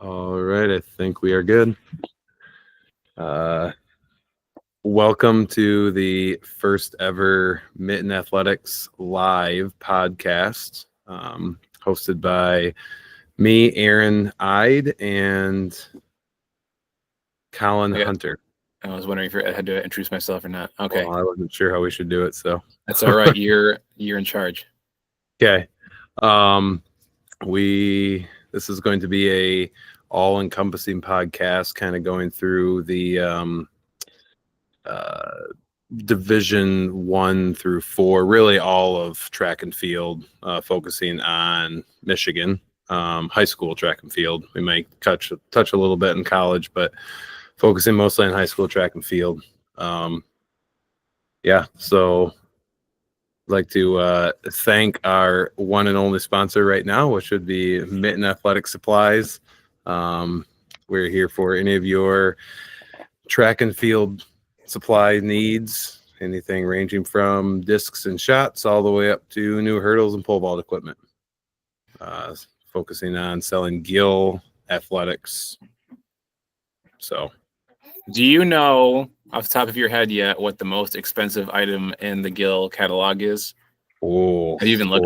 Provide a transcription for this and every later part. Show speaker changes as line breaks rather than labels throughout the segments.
All right, I think we are good. Welcome to the first ever Mitten Athletics live podcast, hosted by me, Aaron Ide, and Colin Hunter.
I was wondering if I had to introduce myself or not. Okay.
Well, I wasn't sure how we should do it, so
That's all right. You're in charge.
Okay. This is going to be a all-encompassing podcast, kind of going through the Division 1 through 4, really all of track and field, focusing on Michigan, high school track and field. We might touch a little bit in college, but focusing mostly on high school track and field. So I'd like to thank our one and only sponsor right now, which would be Mitten Athletic Supplies. We're here for any of your track and field supply needs, anything ranging from discs and shots all the way up to new hurdles and pole vault equipment. Focusing on selling Gill athletics. So,
do you know off the top of your head yet what the most expensive item in the Gill catalog is?
Oh,
have you even looked?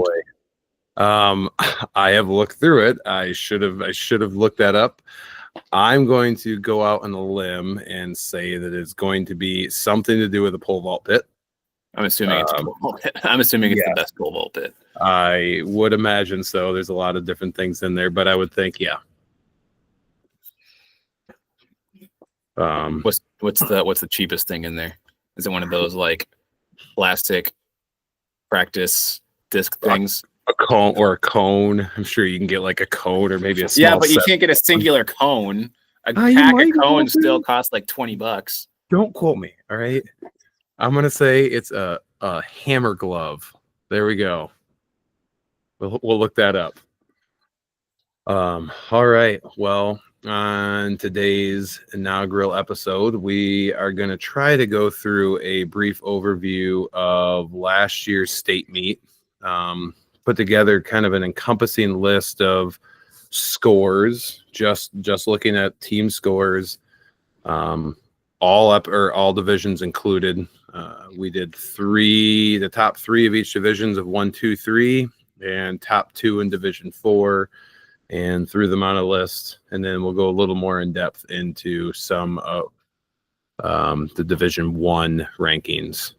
I have looked through it. I should have looked that up. I'm going to go out on a limb and say that it's going to be something to do with a pole vault pit.
I'm assuming it's a pole vault pit. I'm assuming it's the best pole vault pit.
I would imagine so. There's a lot of different things in there, but I would think, yeah.
What's the cheapest thing in there? Is it one of those like plastic practice disc things?
A cone. I'm sure you can get like a cone or maybe a small.
Yeah, but you can't get a singular cone. A pack of cones still costs like $20.
Don't quote me. All right. I'm gonna say it's a hammer glove. There we go. We'll look that up. All right. Well, on today's inaugural episode, we are going to try to go through a brief overview of last year's state meet. Put together kind of an encompassing list of scores, just looking at team scores, all divisions included. We did the top three of each divisions of 1, 2, 3, and top 2 in Division 4, and threw them on a list. And then we'll go a little more in depth into some of the Division 1 rankings.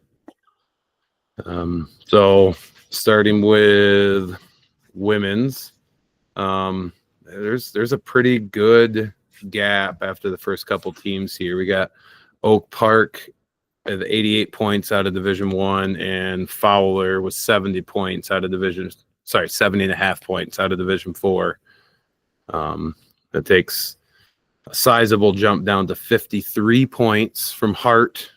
So starting with women's, there's a pretty good gap after the first couple teams here. We got Oak Park at 88 points out of Division 1, and Fowler was 70 points out of 70.5 points out of Division 4. That takes a sizable jump down to 53 points from Hart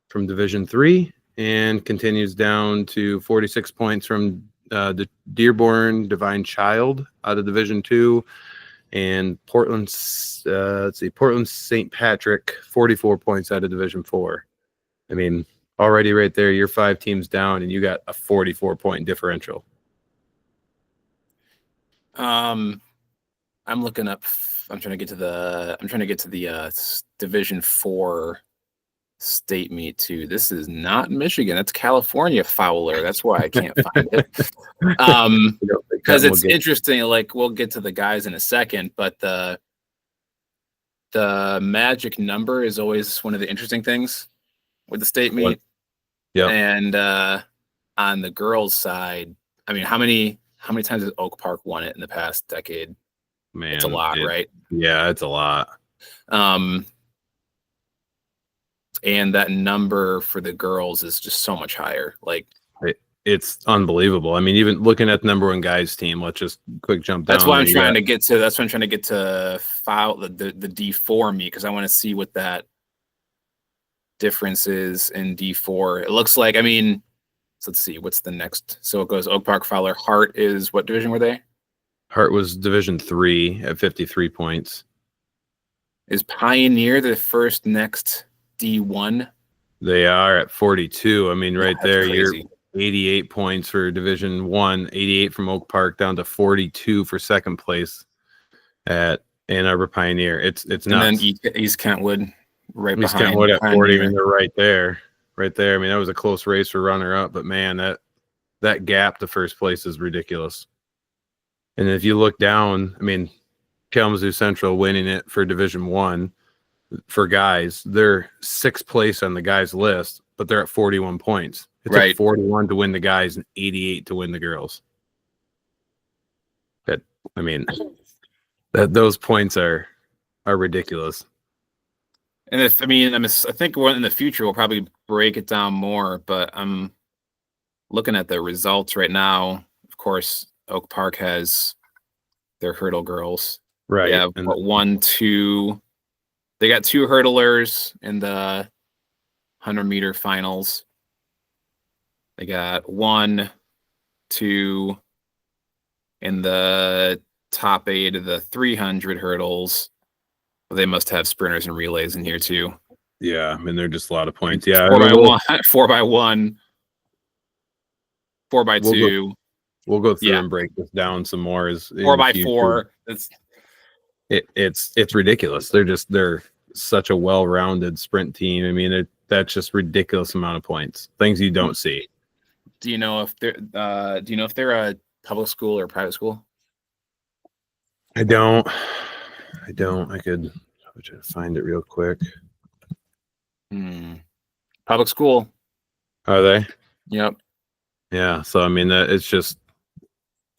from Division 3, and continues down to 46 points from the Dearborn Divine Child out of Division 2, and Portland St. Patrick 44 points out of Division 4. I mean, already right there, you're 5 teams down, and you got a 44-point differential.
I'm looking up. I'm trying to get to the Division 4 state meet too. This is not Michigan. That's California, Fowler. That's why I can't find it. Because it's interesting. Like, we'll get to the guys in a second, but the magic number is always one of the interesting things with the state meet.
Yeah.
And on the girls' side, I mean, how many times has Oak Park won it in the past decade?
Man,
it's a lot, right?
Yeah, it's a lot.
And that number for the girls is just so much higher. Like,
it's unbelievable. I mean, even looking at the number 1 guys team, let's just quick jump down.
That's why I'm trying to get to. That's why I'm trying to get to file the D4 meet, because I want to see what that difference is in D4. It looks like, I mean, so let's see, what's the next? So it goes Oak Park, Fowler. Hart is, what division were they?
Hart was Division 3 at 53 points.
Is Pioneer the first next D1?
They are at 42. I mean, right there,
crazy.
You're 88 points for Division 1, 88 from Oak Park, down to 42 for second place at Ann Arbor Pioneer. It's
And
nuts.
then East Kentwood right
East
behind
Kentwood at 40. I
Pioneer.
mean, they're right there. Right there. I mean, that was a close race for runner up, but man, that gap to first place is ridiculous. And if you look down, I mean, Kalamazoo Central winning it for Division 1 for guys. They're 6th place on the guys list, but they're at 41 points. It took 41 to win the guys and 88 to win the girls. That, I mean, those points are ridiculous.
And I think in the future we'll probably break it down more, but I'm looking at the results right now. Of course, Oak Park has their hurdle girls.
Right.
Yeah, they got 2 hurdlers in the 100-meter finals. They got 1, 2 in the top 8 of the 300 hurdles. They must have sprinters and relays in here too.
Yeah, I mean, they're just a lot of points. Yeah,
4x1, 4x2.
We'll go through and break this down some more. As
4x4.
It's ridiculous. They're such a well-rounded sprint team. I mean, that's just ridiculous amount of points. Things you don't see.
Do you know if they're a public school or private school?
I don't. I could try to find it real quick.
Public school.
Are they?
Yep.
Yeah. So I mean, it's just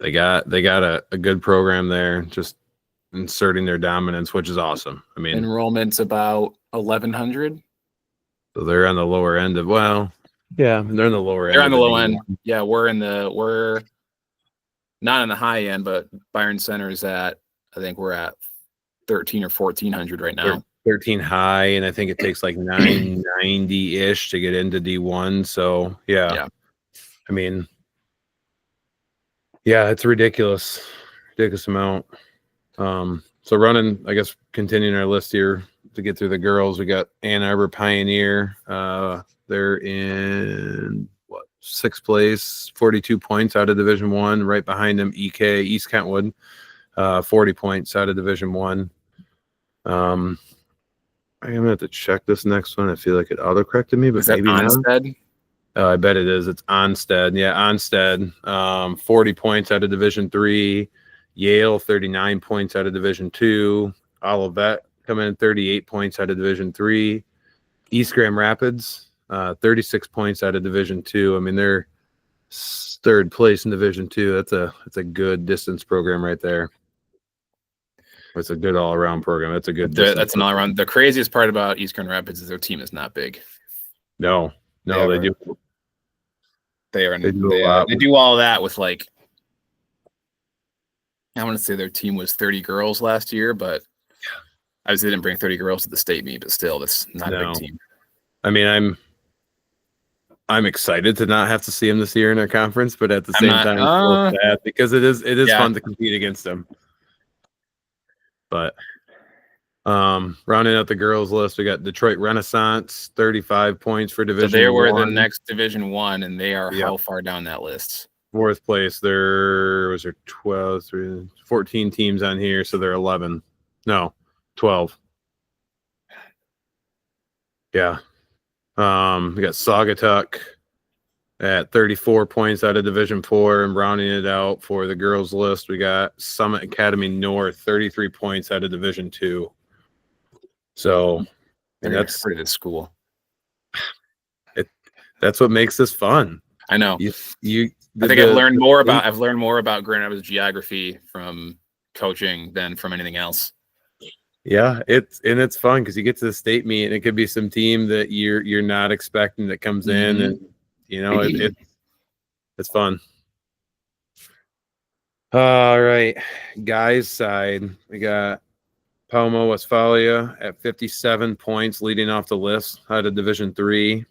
they got a good program there, just inserting their dominance, which is awesome. I mean,
enrollment's about 1,100.
So they're on the lower end of they're on the lower end.
They're on the low end. Yeah, we're not on the high end, but Byron Center is I think we're at 13 or 1,400 right now.
13 high, and I think it takes like 990-ish to get into D1. So yeah. I mean, yeah, it's ridiculous amount. So running, I guess, continuing our list here to get through the girls, we got Ann Arbor Pioneer. They're in 6th place, 42 points out of Division 1. Right behind them, EK East Kentwood, 40 points out of Division 1. I'm gonna have to check this next one. I feel like it auto-corrected me, but
is maybe
not. I bet it is. It's Onsted. Yeah, Onsted. 40 points out of Division 3. Yale, 39 points out of Division 2. Olivet coming in 38 points out of Division 3. East Grand Rapids, 36 points out of Division 2. I mean, they're 3rd place in Division 2. That's a good distance program right there. It's a good all-around program. That's a good.
That's an all-around. The craziest part about East Grand Rapids is their team is not big.
No, they do.
They do all of that with like. I want to say their team was 30 girls last year, but obviously they didn't bring 30 girls to the state meet. But still, that's not a big team. I
mean, I'm excited to not have to see them this year in our conference, but at the same time, it's so sad because it is fun to compete against them. But rounding out the girls list, we got Detroit Renaissance, 35 points for Division 1.
So they were the next Division 1, and they are how far down that list?
4th place. There 14 teams on here, so they're 11. No, 12. Yeah. We got Saugatuck at 34 points out of Division 4, and rounding it out for the girls list, we got Summit Academy North, 33 points out of Division 2. So, and that's
pretty good school.
That's what makes this fun.
I know. I've learned more about Grand Rapids geography from coaching than from anything else.
Yeah, it's fun because you get to the state meet and it could be some team that you're not expecting that comes in, and it's fun. All right, guys side, we got Palma Westphalia at 57 points, leading off the list out of Division 3.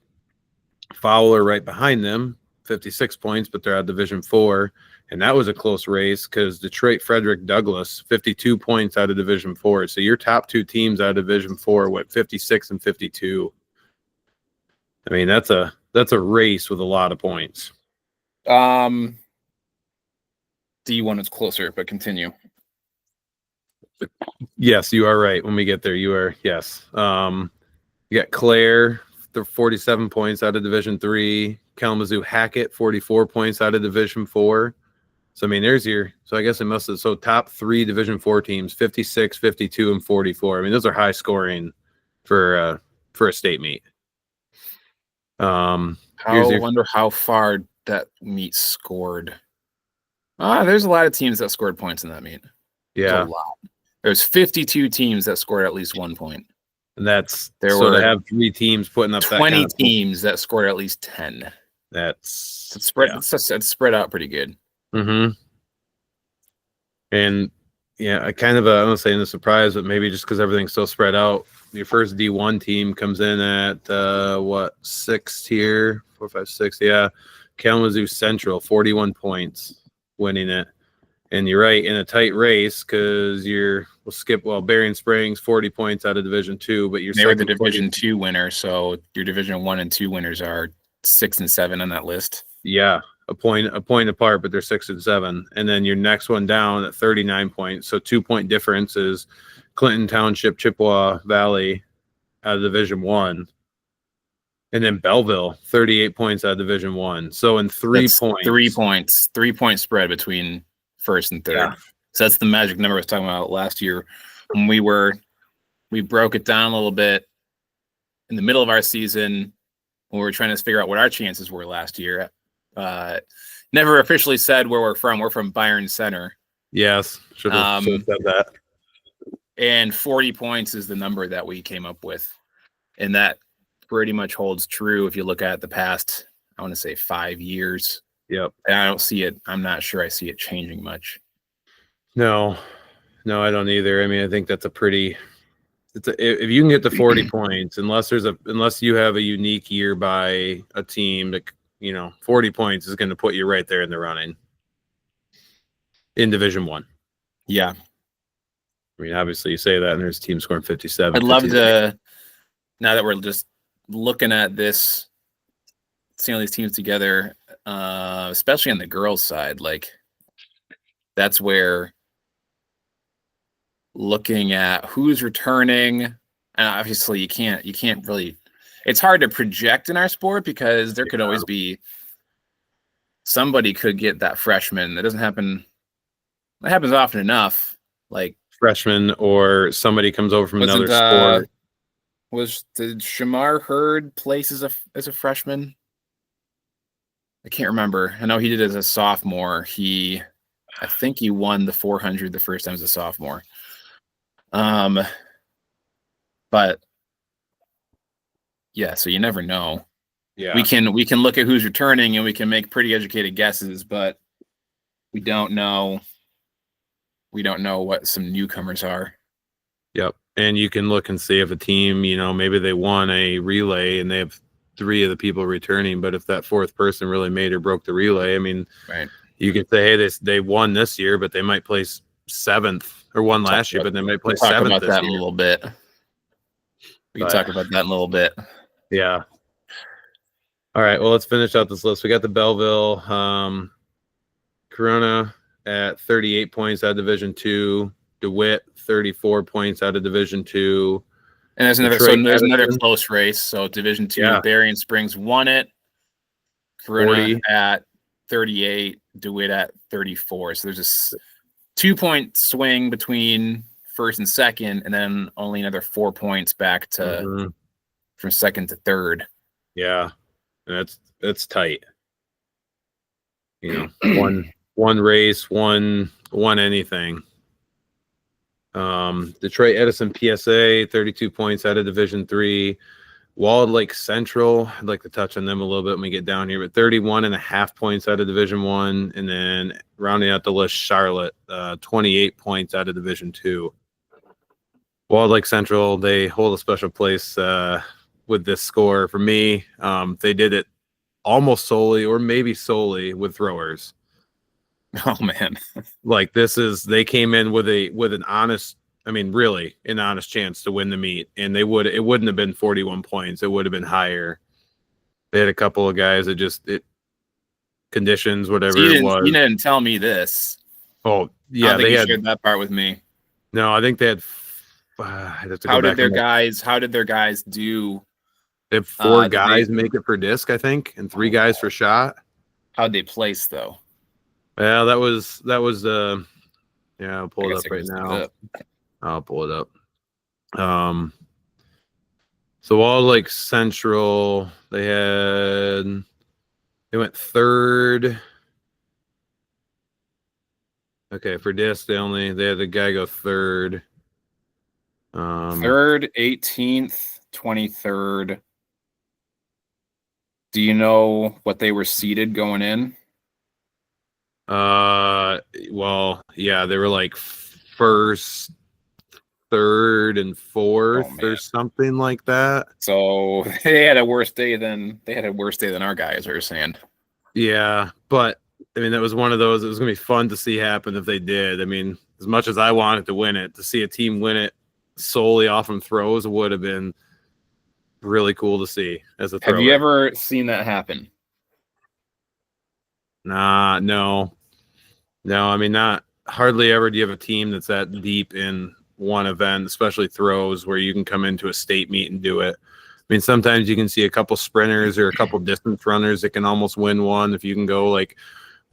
Fowler right behind them, 56 points, but they're out of Division 4. And that was a close race because Detroit Frederick Douglass, 52 points out of Division 4. So your top 2 teams out of Division 4 went 56 and 52. I mean, that's a race with a lot of points.
D1 is closer, but continue.
Yes, you are right. When we get there, you are. Yes. You got Claire, 47 points out of Division 3. Kalamazoo Hackett, 44 points out of Division 4. So, I mean, there's your – so I guess it must have – so top 3 Division 4 teams, 56, 52, and 44. I mean, those are high scoring for a state meet.
I wonder how far that meet scored. There's a lot of teams that scored points in that meet.
Yeah.
There's a lot. There's 52 teams that scored at least 1 point.
And that's – so to have 3 teams putting up
20
that kind of
teams that scored at least 10.
That's
it's spread. Yeah. It's spread out pretty good.
Mm-hmm. And yeah, I kind of I don't say in a surprise, but maybe just because everything's so spread out, your first D1 team comes in at 6th here, 4, 5, 6. Yeah, Kalamazoo Central, 41 points, winning it. And you're right, in a tight race because Berrien Springs, 40 points out of Division 2, but
they were the Division 2 winner, so your Division 1 and 2 winners are 6 and 7 on that list.
Yeah, a point apart, but they're 6 and 7. And then your next one down at 39 points. So 2-point difference is Clinton Township, Chippewa Valley out of Division 1. And then Belleville, 38 points out of Division 1. So in 3 points.
3 points. 3-point spread between first and third. Yeah. So that's the magic number I was talking about last year when we broke it down a little bit in the middle of our season when we were trying to figure out what our chances were last year. Never officially said where we're from. We're from Byron Center.
Yes, should have said that.
And 40 points is the number that we came up with. And that pretty much holds true if you look at the past, I want to say 5 years.
Yep.
And I don't see it. I'm not sure I see it changing much.
No, I don't either. I mean, I think that's if you can get to 40 points, unless you have a unique year by a team that, 40 points is going to put you right there in the running in Division 1.
Yeah.
I mean, obviously you say that and there's teams scoring 57.
I'd love to, now that we're just looking at this, seeing all these teams together, especially on the girls' side, like that's where looking at who's returning, and obviously you can't really, it's hard to project in our sport because there could always be somebody could get that freshman. That doesn't happen. That happens often enough. Like
freshman or somebody comes over from another sport.
Did Shamar Hurd place as a freshman? I can't remember. I know he did it as a sophomore. I think he won the 400 the first time as a sophomore. But yeah, so you never know.
Yeah,
we can look at who's returning and we can make pretty educated guesses, but we don't know. We don't know what some newcomers are.
Yep, and you can look and see if a team, maybe they won a relay and they have 3 of the people returning, but if that 4th person really made or broke the relay, I mean,
right.
You could say, hey, they won this year, but they might place 7th, or won last year, but they might place 7th.
Talk about that in a little bit. We can talk about that in a little bit.
Yeah. All right. Well, let's finish out this list. We got the Belleville, Corona at 38 points out of Division 2, DeWitt 34 points out of Division 2.
And there's another close race. So Division 2, Berrien Springs won it. Corona 40. At 38, DeWitt at 34. So there's a 2-point swing between first and second, and then only another 4 points back to from second to third.
Yeah, and that's tight. One race, one anything. Detroit Edison PSA, 32 points out of Division 3. Walled Lake Central, I'd like to touch on them a little bit when we get down here, but 31.5 points out of Division 1. And then rounding out the list, Charlotte, 28 points out of Division 2. Walled Lake Central, they hold a special place with this score. For me, they did it almost solely or maybe solely with throwers.
Oh, man.
Like they came in with an honest, really an honest chance to win the meet, and it wouldn't have been 41 points. It would have been higher. They had a couple of guys that conditions, whatever it was.
You didn't tell me this.
Oh, yeah.
They shared that part with me.
No, I think they had. I'd have to go back.
How did their guys do?
They have 4
did
guys
they-
make it for disc, I think, and 3 guys for shot.
How'd they place though?
Well, that was yeah, I'll pull
I
it
guess
up
I can
right
just look
now.
it up.
I'll pull it up. So all like Central, they went 3rd. Okay, for disc they had the guy go 3rd.
3rd, 18th, 23rd. Do you know what they were seated going in?
Well, yeah, they were like 1st, 3rd, and 4th or something like that.
So they had a worse day than our guys are saying.
Yeah, but I mean that was one of those. It was gonna be fun to see happen if they did. I mean, as much as I wanted to win it, to see a team win it solely off from throws would have been really cool to see as a thrower.
Have you ever seen that happen?
Nah, no. I mean, not hardly ever do you have a team that's that deep in one event, especially throws, where you can come into a state meet and do it. I mean, sometimes you can see a couple sprinters or a couple distance runners that can almost win one if you can go like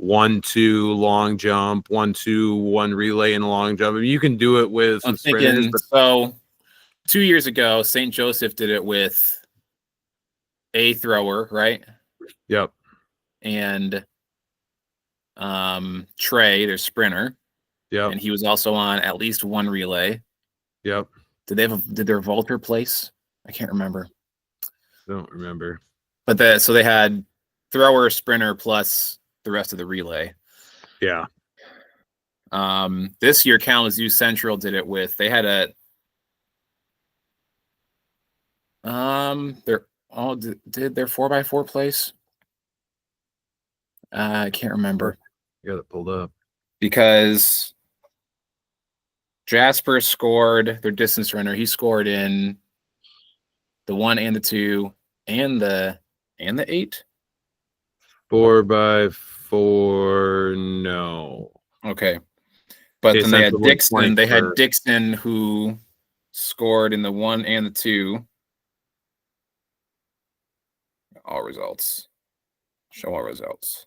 1-2 long jump, 1-2 1 relay and a long jump. I mean, you can do it with some sprinters. But
so 2 years ago, St. Joseph did it with a thrower, right?
Yep.
And Trey, their sprinter.
Yep.
And he was also on at least one relay.
Yep.
Did their vaulter place? I can't remember.
Don't remember.
But so they had thrower, sprinter, plus the rest of the relay.
Yeah.
This year Kalamazoo Central did it with, they had a did their 4x4 place? I can't remember.
You got it pulled up.
Because Jasper scored their distance runner. He scored in the 1 and the 2 and the 8.
4x4, no.
Okay. But then they had Dixon. They had Dixon who scored in the 1 and the 2. All results. Show all results.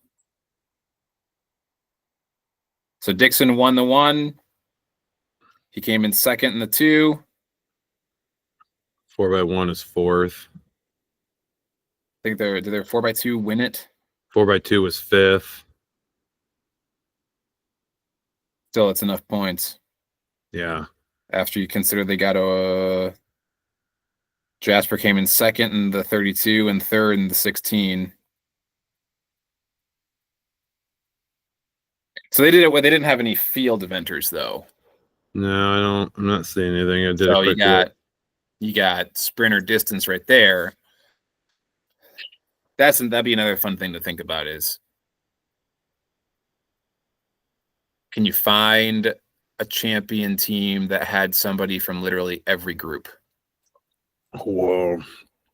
So Dixon won the 1. He came in second in the 2.
4x1 is 4th.
I think did their 4x2 win it?
4x2 was 5th.
Still, it's enough points.
Yeah.
After you consider they got a Jasper came in second in the 32 and third in the 16. So they did it where they didn't have any field eventers though.
No, I'm not seeing anything. I did
so you got sprinter distance right there. That'd be another fun thing to think about is, can you find a champion team that had somebody from literally every group?
Whoa.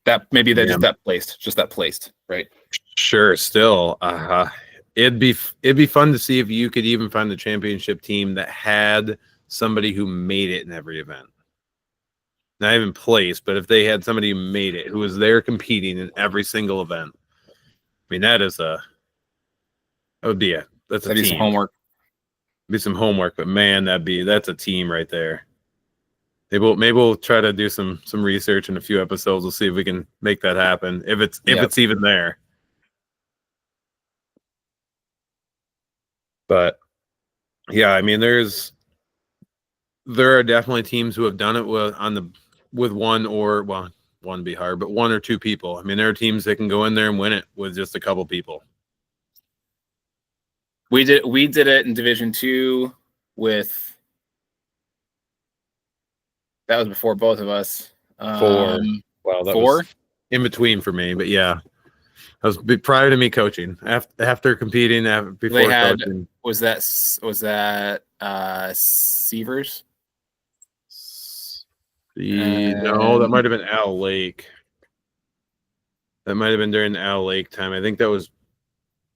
That maybe they're just that placed, right?
Sure. Still, it'd be fun to see if you could even find the championship team that had somebody who made it in every event. Not even placed, but if they had somebody who made it, who was there competing in every single event. I mean, that's a team.
Some homework.
Be some homework, but man, that's a team right there. Maybe we'll try to do some research in a few episodes. We'll see if we can make that happen. If it's even there. But yeah, I mean, there are definitely teams who have done it with one would be hard, but 1 or 2 people. I mean, there are teams that can go in there and win it with just a couple people.
We did it in Division 2 with, that was before both of us.
4. Well, that 4 was in between for me, but yeah, that was prior to me coaching. After competing, before coaching.
Was that Seavers?
No, that might have been Al Lake. That might have been during the Al Lake time. I think that was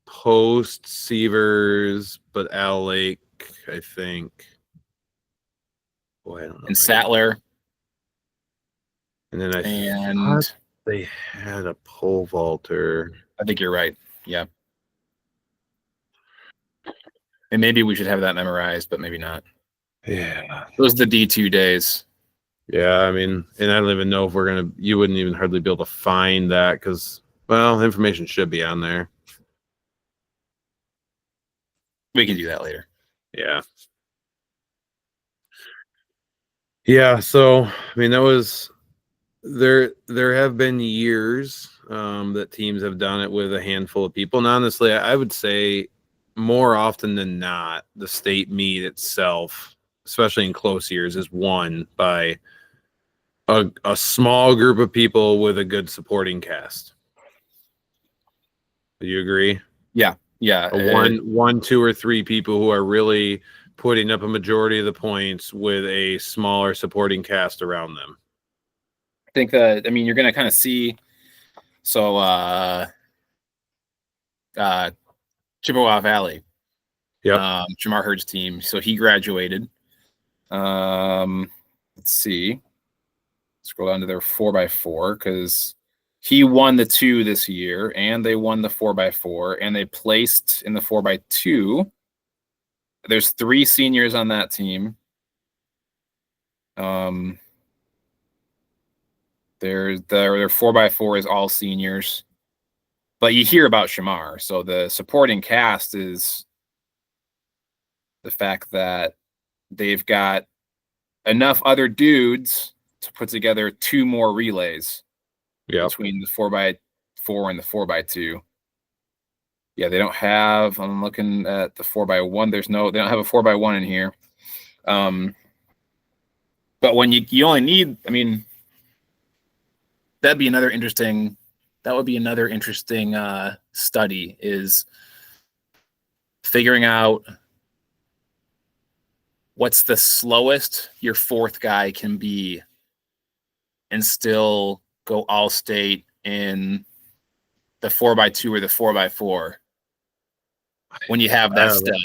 post Seavers, but Al Lake, I think. Boy, I don't know.
And Sattler.
And then I
And
thought they had a pole vaulter.
I think you're right. Yeah. And maybe we should have that memorized, but maybe not.
Yeah.
Those are the D2 days.
Yeah, I mean, and I don't even know if you wouldn't even hardly be able to find that because, well, information should be on there.
We can do that later.
Yeah. Yeah, so, I mean, that was, there have been years that teams have done it with a handful of people. And honestly, I would say more often than not, the state meet itself, especially in close years, is won by a small group of people with a good supporting cast. Do you agree?
Yeah.
One, two, or three people who are really putting up a majority of the points with a smaller supporting cast around them.
I think that, I mean, you're going to kind of see. So, Chippewa Valley.
Yep.
Jamar Hurd's team. So he graduated. Let's see. Scroll down to their 4x4 because he won the 2 this year, and they won the 4x4, and they placed in the 4x2. There's 3 seniors on that team. Their 4x4 is all seniors, but you hear about Shamar. So the supporting cast is the fact that they've got enough other dudes to put together 2 more relays between the 4x4 and the 4x2. Yeah, they don't have. I'm looking at the 4x1. They don't have a 4x1 in here. But when you only need, I mean, that would be another interesting study, is figuring out what's the slowest your 4th guy can be and still go all state in the 4x2 or the 4x4 when you have that stud.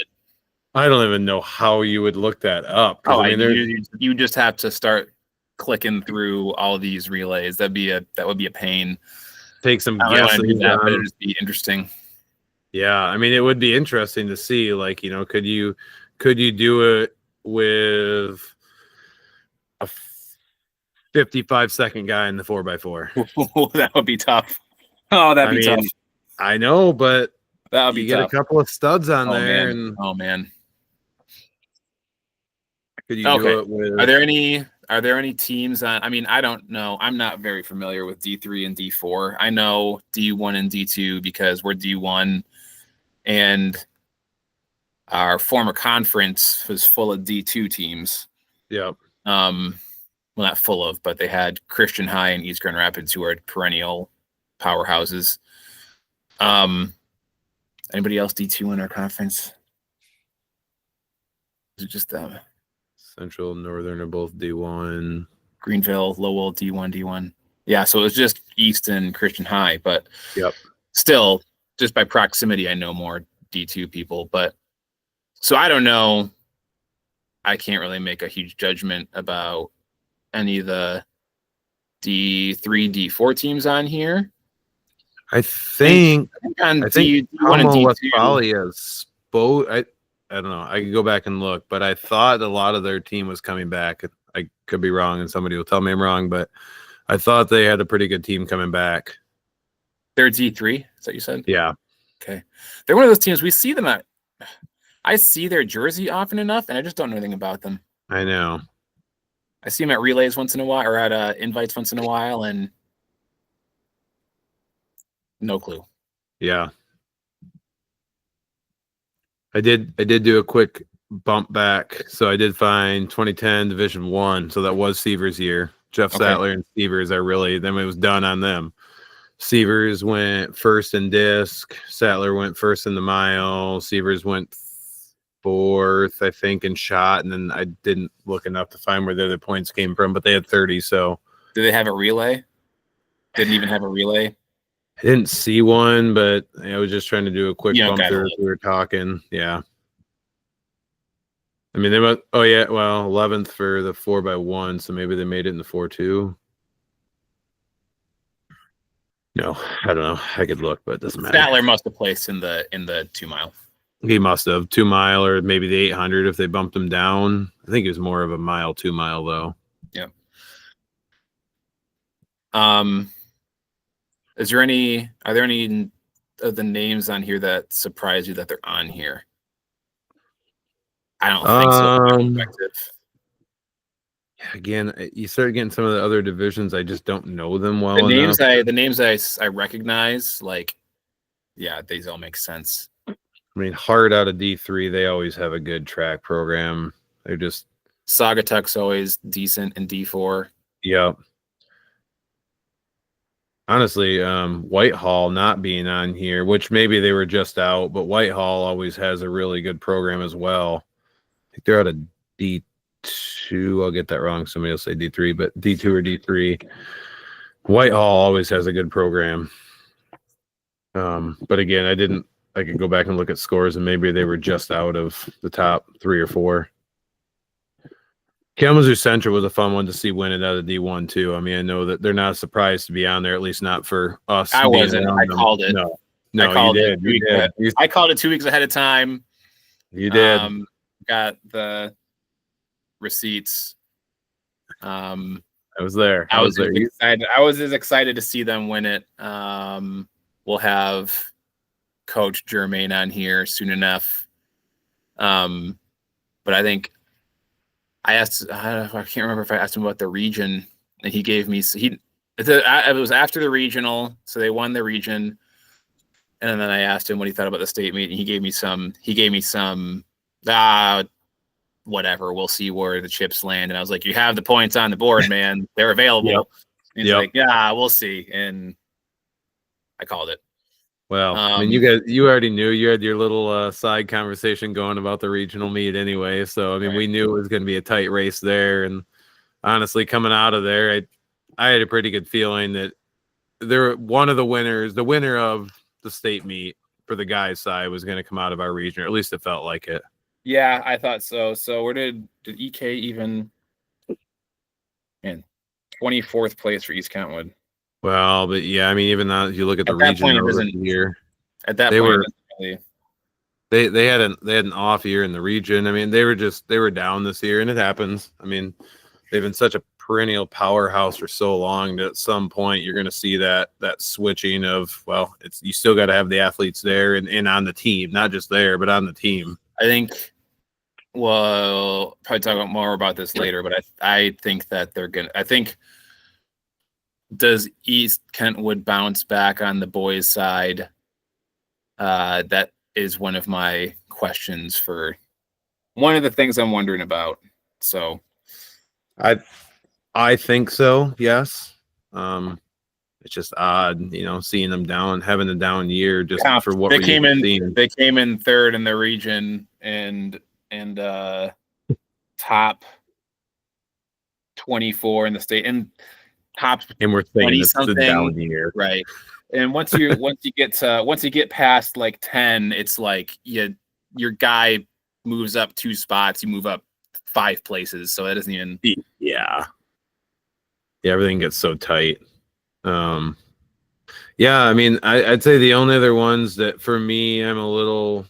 I don't even know how you would look that up.
I mean, you just have to start clicking through all these relays. That would be a pain.
Take some guessing.
But it'd just be interesting.
Yeah, I mean, it would be interesting to see, like, you know, could you do it with a 55-second guy in the 4x4?
That would be tough. Oh, that'd be tough.
I know, but
that would be
tough. Get a couple of studs on there.
Man.
Could you do it with?
Are there any teams on? I mean, I don't know. I'm not very familiar with D3 and D4. I know D1 and D2 because we're D1, and our former conference was full of D2 teams.
Yep.
Well, not full of, but they had Christian High and East Grand Rapids, who are perennial powerhouses. Anybody else D2 in our conference? Is it just them?
Central and Northern are both D1.
Greenville, Lowell, D1. Yeah, so it was just East and Christian High, but still, just by proximity, I know more D2 people. But so I don't know. I can't really make a huge judgment about any of the D3, D4 teams on here.
I think
West
Valley has both. I don't know. I could go back and look, but I thought a lot of their team was coming back. I could be wrong, and somebody will tell me I'm wrong, but I thought they had a pretty good team coming back.
They're D3, is that what you said?
Yeah.
Okay. They're one of those teams we see them at. I see their jersey often enough, and I just don't know anything about them.
I know.
I see them at relays once in a while, or at invites once in a while, and no clue.
Yeah. I did do a quick bump back. So I did find 2010 Division 1. So that was Seavers' year. Jeff Sattler and Seavers are really, then it was done on them. Seavers went first in disc. Sattler went first in the mile. Seavers went 4th, I think, in shot. And then I didn't look enough to find where the other points came from, but they had 30. So
did they have a relay? Didn't even have a relay?
I didn't see one, but I was just trying to do a quick bump through as we were talking. Yeah. I mean, they went. Oh yeah, well, 11th for the 4x1, so maybe they made it in the 4-2. No, I don't know. I could look, but it doesn't matter.
Statler must have placed in the 2 mile.
He must have 2 mile or maybe the 800 if they bumped him down. I think it was more of a mile, 2 mile though.
Yeah. Are there any of the names on here that surprise you that they're on here? I don't think so.
Again, you start getting some of the other divisions. I just don't know them well
enough.
The
names I recognize, like, yeah, these all make sense.
I mean, Hart out of D3, they always have a good track program. They're just
Saugatuck's always decent in D4.
Yep. Honestly, Whitehall not being on here, which maybe they were just out, but Whitehall always has a really good program as well. I think they're out of D2. I'll get that wrong. Somebody will say D3, but D2 or D3. Whitehall always has a good program. But again, I could go back and look at scores, and maybe they were just out of the top 3 or 4. Kalamazoo Central was a fun one to see winning out of D1 too. I mean, I know that they're not surprised to be on there, at least not for us.
I wasn't. I called it.
No,
you did. You did. I called it 2 weeks ahead of time.
You did.
Got the receipts.
I was there.
I was excited. I was as excited to see them win it. We'll have Coach Germain on here soon enough. But I think I can't remember if I asked him about the region, and he gave me it was after the regional, so they won the region, and then I asked him what he thought about the state meet, and he gave me some whatever, we'll see where the chips land. And I was like, you have the points on the board, man, they're available. Yep. He's like, yeah, we'll see, and I called it.
Well, I mean, you already knew. You had your little side conversation going about the regional meet anyway. So, I mean, we knew it was going to be a tight race there. And honestly, coming out of there, I had a pretty good feeling that one of the winners, the winner of the state meet for the guys' side, was going to come out of our region, or at least it felt like it.
Yeah, I thought so. So where did EK even in 24th place for East Kentwood?
Well, but yeah, I mean, even now, if you look at the region year,
at that point,
they had an off year in the region. I mean, they were down this year, and it happens. I mean, they've been such a perennial powerhouse for so long that at some point you're going to see that switching of, well, you still got to have the athletes there and on the team, not just there, but on the team.
I think. Well, probably talk more about this later, but I think that they're gonna. I think. Does East Kentwood bounce back on the boys' side? That is one of my questions for one of the things I'm wondering about. So,
I think so. Yes. It's just odd, seeing them having a down year just for what
they came in. They came in third in the region and top 24 in the state and top,
and we're saying it's a down year,
right? And once you get past like 10, it's like your guy moves up 2 spots, you move up 5 places, so that doesn't even
everything gets so tight. I mean, I'd say the only other ones that for me I'm a little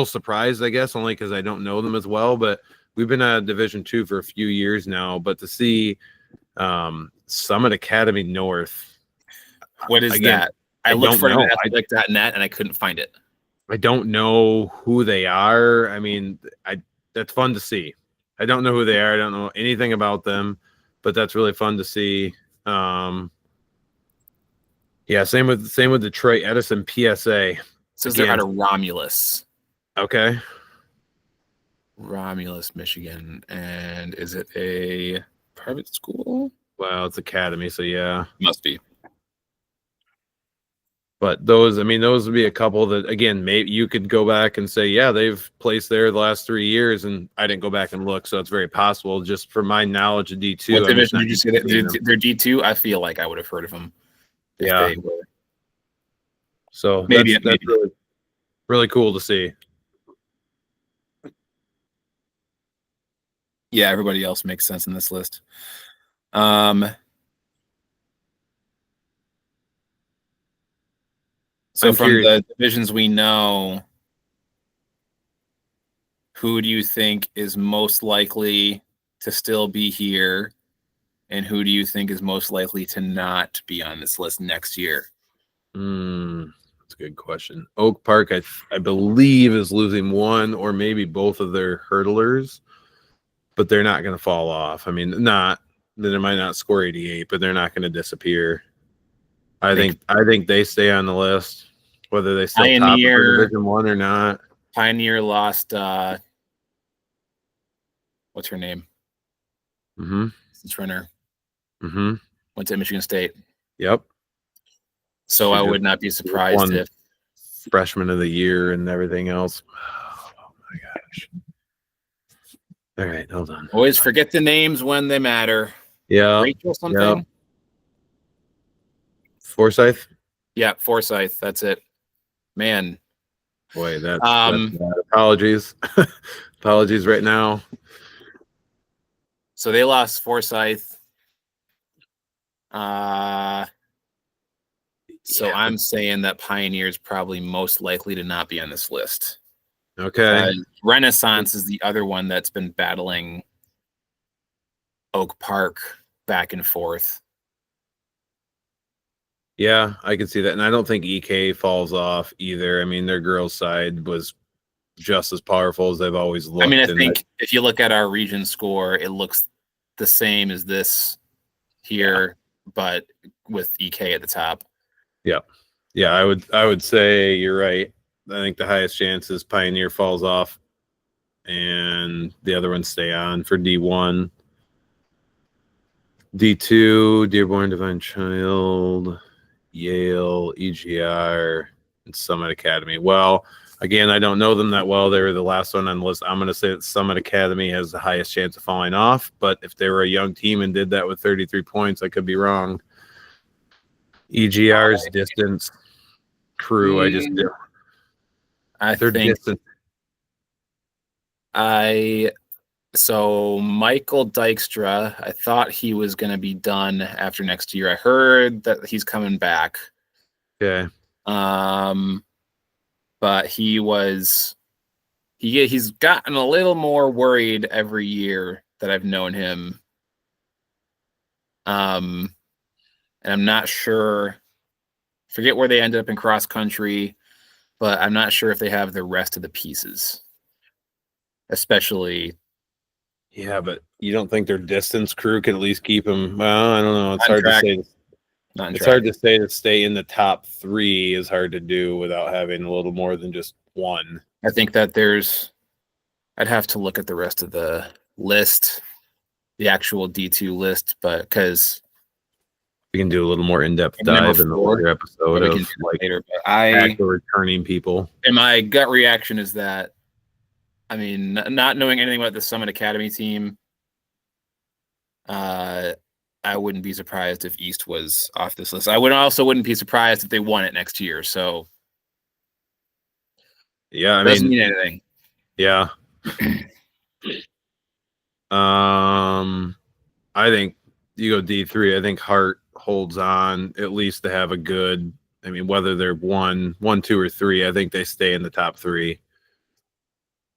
surprised, I guess, only because I don't know them as well, but we've been at Division 2 for a few years now, but to see Summit Academy North.
What is that? I looked for it on athletic.net and I couldn't find it.
I don't know who they are. I mean, that's fun to see. I don't know who they are. I don't know anything about them, but that's really fun to see. Same with Detroit Edison PSA.
Says they're out of Romulus.
Okay.
Romulus, Michigan. And is it a private school?
Well, it's academy, so yeah.
Must be.
But those would be a couple that, again, maybe you could go back and say, yeah, they've placed there the last 3 years, and I didn't go back and look, so it's very possible. Just from my knowledge of D2.
What division did you say that they're D2? I feel like I would have heard of them.
Yeah. So maybe that's really, really cool to see.
Yeah, everybody else makes sense in this list. So
I'm
from
curious.
the divisions we know, who do you think is most likely to still be here, and who do you think is most likely to not be on this list next year?
That's a good question. Oak Park, I believe, is losing one or maybe both of their hurdlers, but they're not going to fall off. I mean, they might not score 88, but they're not going to disappear. I think they stay on the list, whether they still top of their Division 1 or not.
Pioneer lost what's her name?
Mm-hmm.
Renner.
Mm-hmm.
Went to Michigan State.
Yep.
So I would not be surprised if
freshman of the year and everything else. Oh my gosh. All right, hold on.
Always forget the names when they matter.
Yeah.
Rachel something.
Yep. Forsyth.
Yeah, Forsyth. That's it. Man.
Boy, that's bad. Apologies. Apologies right now.
So they lost Forsyth. So I'm saying that Pioneer is probably most likely to not be on this list.
Okay.
Renaissance is the other one that's been battling Oak Park back and forth.
Yeah, I can see that. And I don't think EK falls off either. I mean, their girls' side was just as powerful as they've always looked.
I mean, I think if you look at our region score, it looks the same as this here, but with EK at the top.
Yeah. Yeah, I would say you're right. I think the highest chance is Pioneer falls off and the other ones stay on for D1. D2, Dearborn Divine Child, Yale, EGR, and Summit Academy. Well, again, I don't know them that well. They were the last one on the list. I'm going to say that Summit Academy has the highest chance of falling off, but if they were a young team and did that with 33 points, I could be wrong. EGR's distance crew,
So Michael Dykstra, I thought he was going to be done after next year. I heard that he's coming back.
Okay.
But he's gotten a little more worried every year that I've known him. And I'm not sure, forget where they ended up in cross country, but I'm not sure if they have the rest of the pieces, especially.
Yeah, but you don't think their distance crew could at least keep them? Well, I don't know. It's hard to say. It's hard to say to stay in the top 3 is hard to do without having a little more than just one.
I think that I'd have to look at the rest of the list, the actual D2 list, but because
we can do a little more in-depth dive in the later episode of like actual returning people.
And my gut reaction is that, I mean, not knowing anything about the Summit Academy team, I wouldn't be surprised if East was off this list. I wouldn't be surprised if they won it next year. So
yeah, I
doesn't mean anything.
Yeah. I think you go D3. I think Hart holds on at least to have a good. I mean, whether they're 1, 2, or 3, I think they stay in the top 3.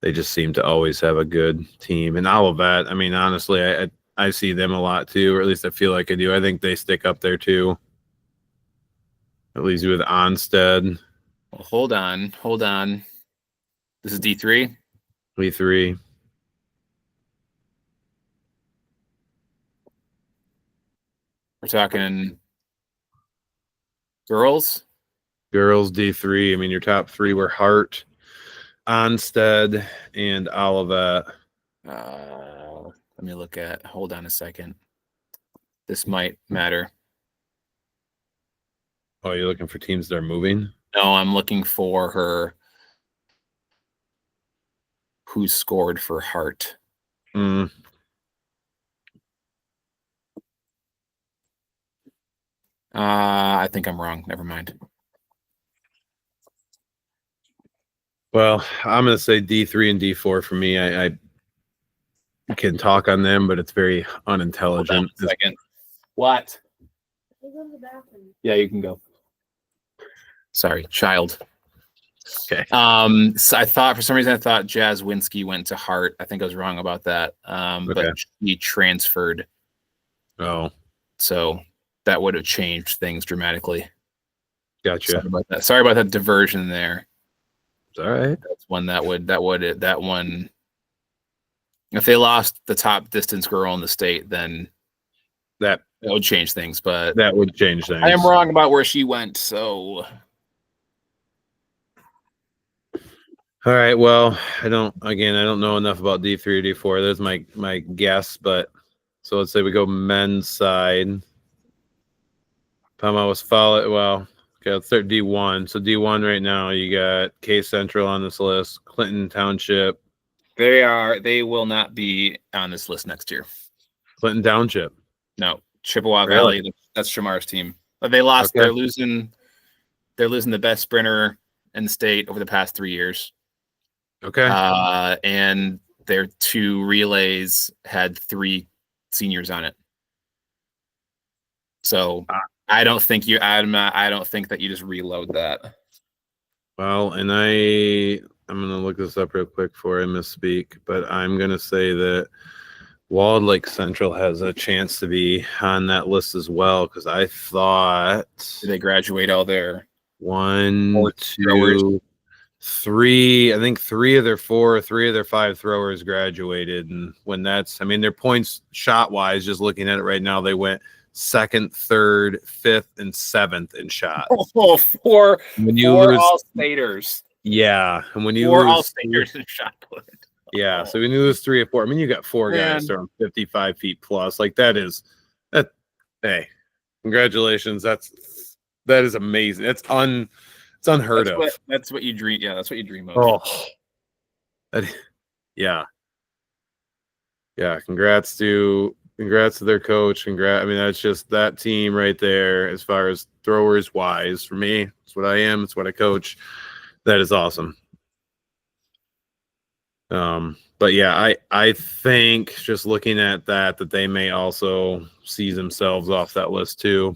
They just seem to always have a good team. And Olivet, I mean, honestly, I see them a lot too, or at least I feel like I do. I think they stick up there too. At least with Onstead.
Well, hold on. This is D3?
D3.
We're talking girls?
Girls D3. I mean, your top 3 were Hart, Onstead, and Olivet.
Let me look at. Hold on a second. This might matter.
Oh, you're looking for teams that are moving?
No, I'm looking for her. Who scored for Hart? I think I'm wrong. Never mind.
Well, I'm going to say D3 and D4 for me. can talk on them, but it's very
Hold
unintelligent.
on a second. What? Yeah, you can go. Sorry, child.
Okay.
So I thought for some reason Jazzwinski went to Hart. I think I was wrong about that. But he transferred.
Oh,
so that would have changed things dramatically.
gotcha.
Sorry about that diversion there.
It's all right.
That's one that one. If they lost the top distance girl in the state, then that would change things. But
that would change things.
I am wrong about where she went. So.
All right. Well, I don't know enough about D3 or D4. There's my guess, but so let's say we go men's side. Pama was followed. Well, okay, let's start D1. So D1 right now, you got K Central on this list, Clinton Township.
They will not be on this list next year.
Clinton Township.
No, Chippewa Valley. That's Shamar's team. But they lost. Okay. They're losing the best sprinter in the state over the past 3 years.
Okay.
And their 2 relays had 3 seniors on it. So I don't think that you just reload that.
Well, and I'm going to look this up real quick before I misspeak, but I'm going to say that Walled Lake Central has a chance to be on that list as well, because I thought...
Did they graduate all their...
1, 2, 3, I think 3 of their 5 throwers graduated. And when their points shot wise, just looking at it right now, they went 2nd, 3rd, 5th, and 7th in shot.
Four all-staters.
Yeah. And when you
4 all-staters in shot put.
Yeah. So when you lose 3 or 4, you got 4 guys throwing 55 feet plus. Like that. Hey, congratulations. That is amazing. It's unheard of.
That's what you dream. Yeah, that's what you dream of.
Oh, yeah. Congrats to their coach. That's just that team right there. As far as throwers wise, for me, it's what I am. It's what I coach. That is awesome. But yeah, I think just looking at that they may also see themselves off that list too.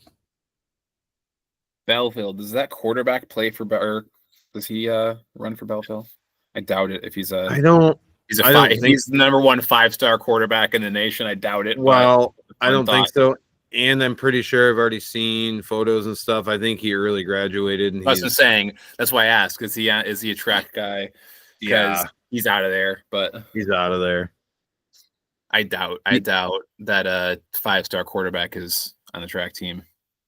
Belleville, does that quarterback play for or does he run for Belleville? I doubt it. If he's he's the number 1 5-star quarterback in the nation. I doubt it.
Well, I don't think so. And I'm pretty sure I've already seen photos and stuff. I think he early graduated. And
I was saying that's why I asked. Is he a track guy?
Yeah,
he's out of there. But
he's out of there.
I doubt that a 5-star quarterback is on the track team.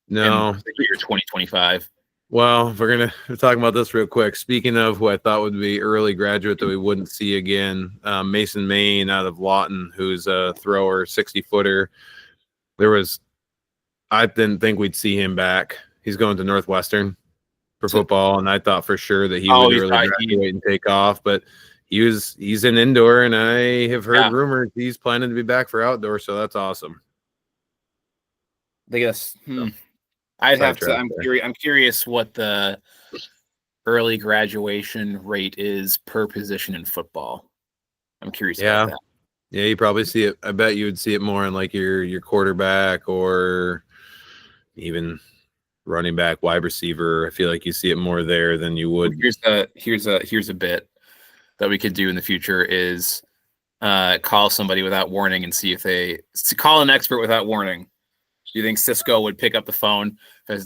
No,
in the year 2025.
Well, if we're talking about this real quick. Speaking of who I thought would be early graduate that we wouldn't see again, Mason Main out of Lawton, who's a thrower, 60-footer. I didn't think we'd see him back. He's going to Northwestern for football, and I thought for sure that he would early graduate and take off, but he's in indoor, and I have heard rumors he's planning to be back for outdoor, so that's awesome.
I guess. I'm curious what the early graduation rate is per position in football. I'm curious about that.
Yeah, you probably see it. I bet you would see it more in like your quarterback or even running back, wide receiver. I feel like you see it more there than you would.
Here's a bit that we could do in the future is call somebody without warning and see if they call an expert without warning. Do you think Cisco would pick up the phone? I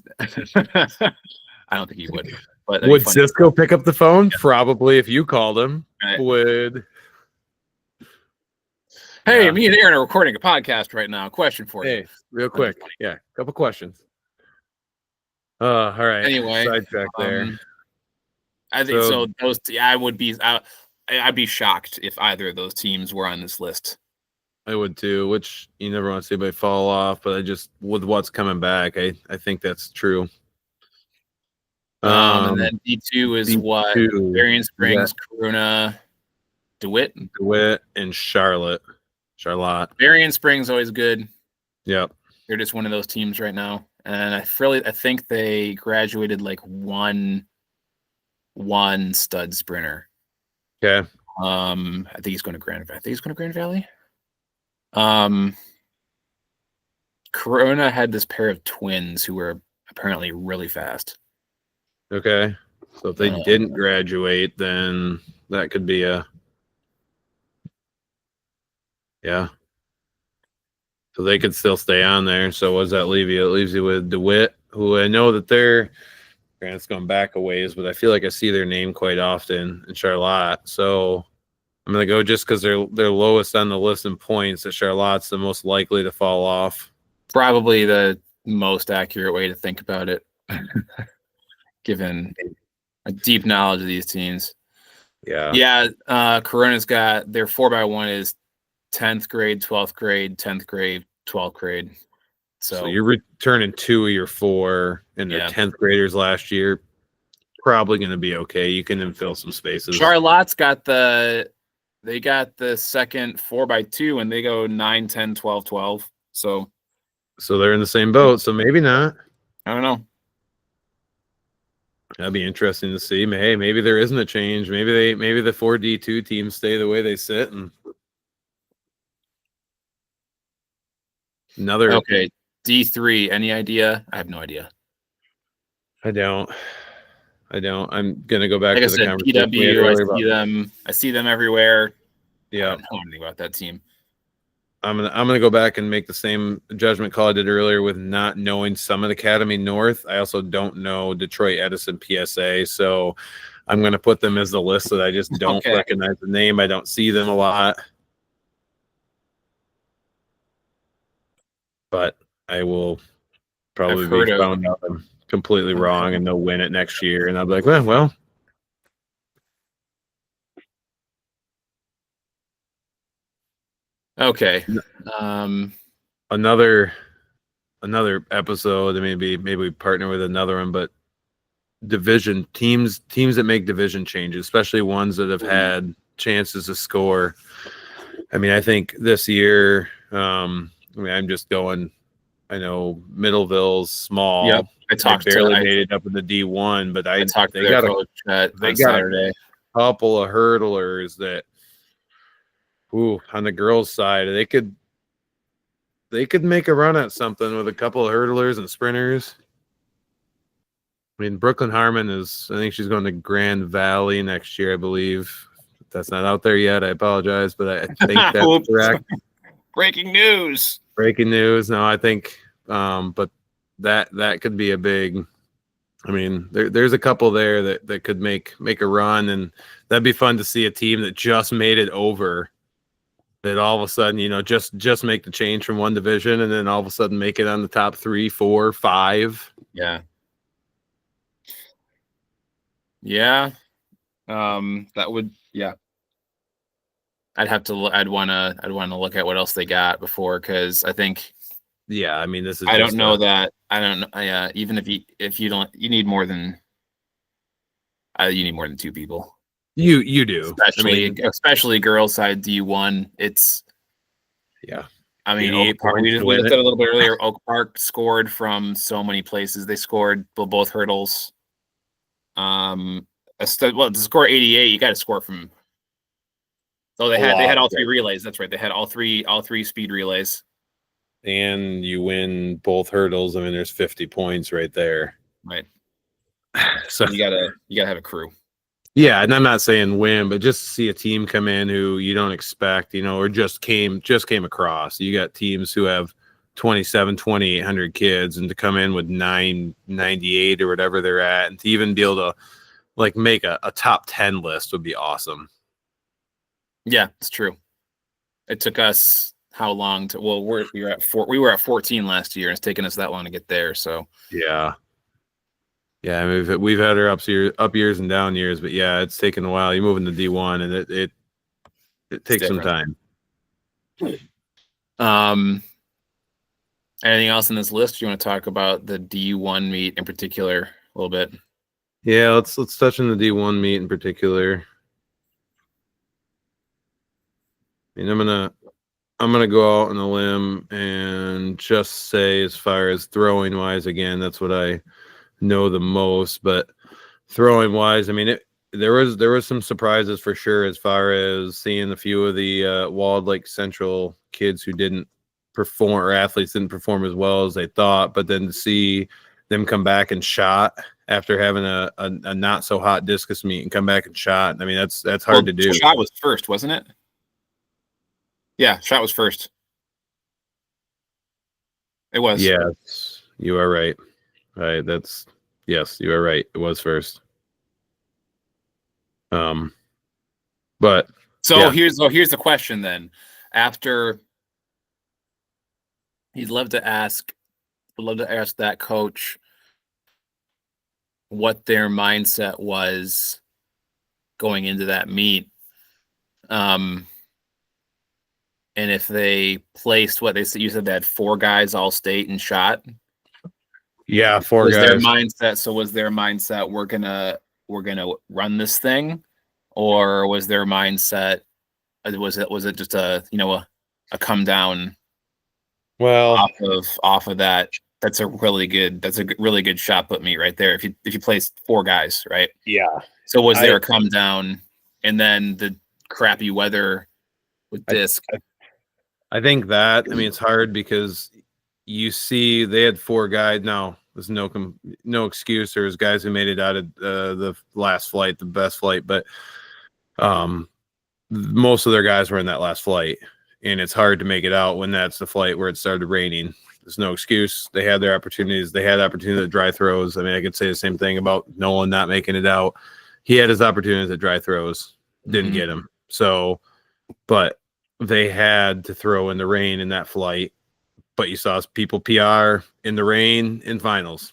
don't think he would. But
would Cisco pick up the phone? Yeah. Probably if you called him. Right. Would.
Hey, me and Aaron are recording a podcast right now. Question for you.
Hey, real quick. Yeah, a couple questions. All right.
Anyway,
sidetrack there.
I think so. Those, I'd be shocked if either of those teams were on this list.
I would too, which you never want to see anybody fall off, but with what's coming back, I think that's true.
And then D2 is what? Berrien Springs, Corona, DeWitt,
and Charlotte.
Berrien Springs always good.
Yep.
They're just one of those teams right now, and I think they graduated like one stud sprinter.
Okay.
I think he's going to Grand Valley. Corona had this pair of twins who were apparently really fast.
Okay. So if they didn't graduate, then that could be yeah. So they could still stay on there. So what does that leave you? It leaves you with DeWitt, who I know that it's going back a ways, but I feel like I see their name quite often in Charlotte. So I'm gonna go just because they're lowest on the list in points. That Charlotte's the most likely to fall off.
Probably the most accurate way to think about it, given a deep knowledge of these teams.
Yeah.
Corona's got their 4x1 is 10th grade, 12th grade, 10th grade, 12th grade.
So you're returning 2 of your 4 and they're 10th graders last year. Probably going to be okay. You can infill some spaces.
Charlotte's got the second 4x2 and they go 9, 10, 12, 12. So
they're in the same boat. So maybe not.
I don't know.
That'd be interesting to see. Hey, maybe there isn't a change. Maybe the 4D2 teams stay the way they sit and another.
Okay, D3. Any idea? I have no idea.
I don't. I'm gonna go back
like
to
I
the
said,
conversation.
I see them everywhere.
Yeah,
I don't know anything about that team.
I'm gonna go back and make the same judgment call I did earlier with not knowing Summit Academy North. I also don't know Detroit Edison PSA, so I'm gonna put them as the list that I just don't recognize the name. I don't see them a lot, but I will probably be found out I'm completely wrong and they'll win it next year, and I'll be like, well.
Okay.
Another episode, and maybe we partner with another one, but division teams that make division changes, especially ones that have had chances to score. I mean, I think this year, I'm just going. I know Middleville's small.
Yep.
I made it up in the D1, but they got
Saturday.
A couple of hurdlers that, on the girls' side, they could make a run at something with a couple of hurdlers and sprinters. I mean, Brooklyn Harmon I think she's going to Grand Valley next year, I believe. If that's not out there yet, I apologize, but I think that's correct.
Breaking news.
No, I think, but that could be a big. I mean, there's a couple there that could make a run, and that'd be fun to see a team that just made it over. That all of a sudden, just make the change from one division, and then all of a sudden make it on the top 3, 4, 5.
Yeah. Yeah. That would. Yeah. I'd want to look at what else they got before, because I think.
Yeah, I mean, this is.
I don't know. Even if you don't, you need more than. You need more than 2 people.
You do,
especially girls side D1. It's.
Yeah.
I mean, Oak Park. We looked at it a little bit earlier. Oak Park scored from so many places. They scored both hurdles. To score 88, you got to score from. Oh, they had all 3 relays. That's right. They had all three speed relays.
And you win both hurdles. I mean, there's 50 points right there.
Right.
So
you gotta have a crew.
Yeah, and I'm not saying win, but just see a team come in who you don't expect, or just came across. You got teams who have 2,800 kids, and to come in with 998 or whatever they're at, and to even be able to make a top 10 list would be awesome.
Yeah, it's true. It took us how long to? Well, we were at 14 last year, and it's taken us that long to get there. So
yeah. Yeah, I mean, we've had our up years and down years, but yeah, it's taken a while. You move into D1, and it takes some time.
Anything else in this list you want to talk about the D1 meet in particular a little bit?
Yeah, let's touch on the D1 meet in particular. I mean, I'm gonna go out on a limb and just say, as far as throwing wise, again, that's what I know the most, but throwing wise, I mean, there was some surprises for sure as far as seeing a few of the Walled Lake Central kids who didn't perform, or athletes didn't perform as well as they thought, but then to see them come back and shot after having a not so hot discus meet and come back and shot. I mean, that's hard to do.
Shot was first, wasn't it? Yeah, shot was first. It was.
Yes, you are right. Right. Yes, you are right. It was first. But
so here's the question then. After I'd love to ask that coach what their mindset was going into that meet. And if they placed what they said, you said they had 4 guys all state and shot.
Yeah, 4
was
guys.
Their mindset. So was their mindset we're gonna run this thing, or was their mindset was it just a come down?
Well,
off of that, that's a really good shot put meet right there. If you place 4 guys, right?
Yeah.
So was there a come down, and then the crappy weather with disc?
I think that, I mean, it's hard because you see they had 4 guys. Now there's no excuse. There's guys who made it out of the last flight, the best flight, but most of their guys were in that last flight, and it's hard to make it out when that's the flight where it started raining. There's no excuse. They had their opportunities. They had opportunity at dry throws. I mean, I could say the same thing about Nolan not making it out. He had his opportunities at dry throws, didn't get him. So, but they had to throw in the rain in that flight. But you saw people PR in the rain in finals.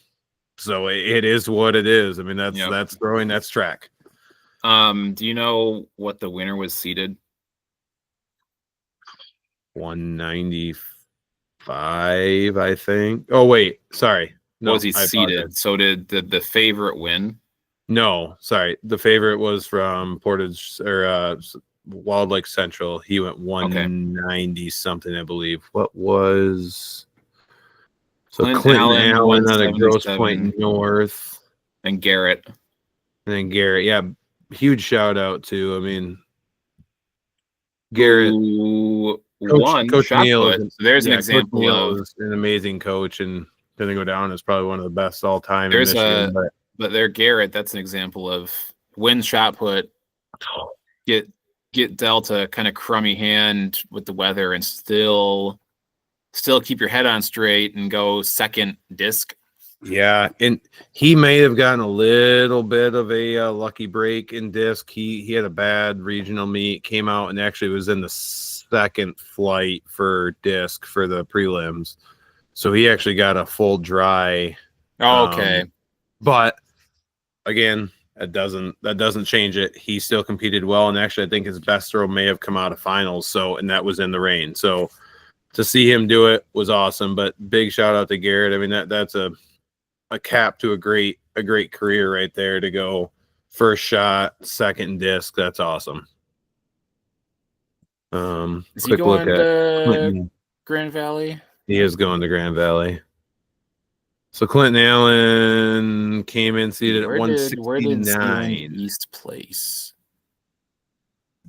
So it is what it is. I mean, that's throwing, that's track.
Do you know what the winner was seeded?
195, I think. Oh wait, sorry.
No, was he seeded? So did the favorite win?
No, sorry. The favorite was from Portage or Walled Lake Central. He went 190 something, I believe. What was Clinton Allen on a Grosse Point North,
and Garrett.
And then Garrett, yeah, huge shout out to. I mean, Garrett. Coach Neal.
There's an example of
an amazing coach, and going to go down as probably one of the best all time
in Michigan. But there, Garrett, that's an example of win shot put, get dealt a kind of crummy hand with the weather, and still keep your head on straight and go second disc.
Yeah, and he may have gotten a little bit of a lucky break in disc. He had a bad regional meet, came out and actually was in the second flight for disc for the prelims, so he actually got a full dry.
Okay,
but again, that doesn't change it. He still competed well, and actually, I think his best throw may have come out of finals. So, and that was in the rain. So, to see him do it was awesome. But big shout out to Garrett. I mean, that's a cap to a great career right there, to go first shot, second disc. That's awesome.
Is he going to Grand Valley?
He is going to Grand Valley. So Clinton Allen came in seated at 169.
Where did East place?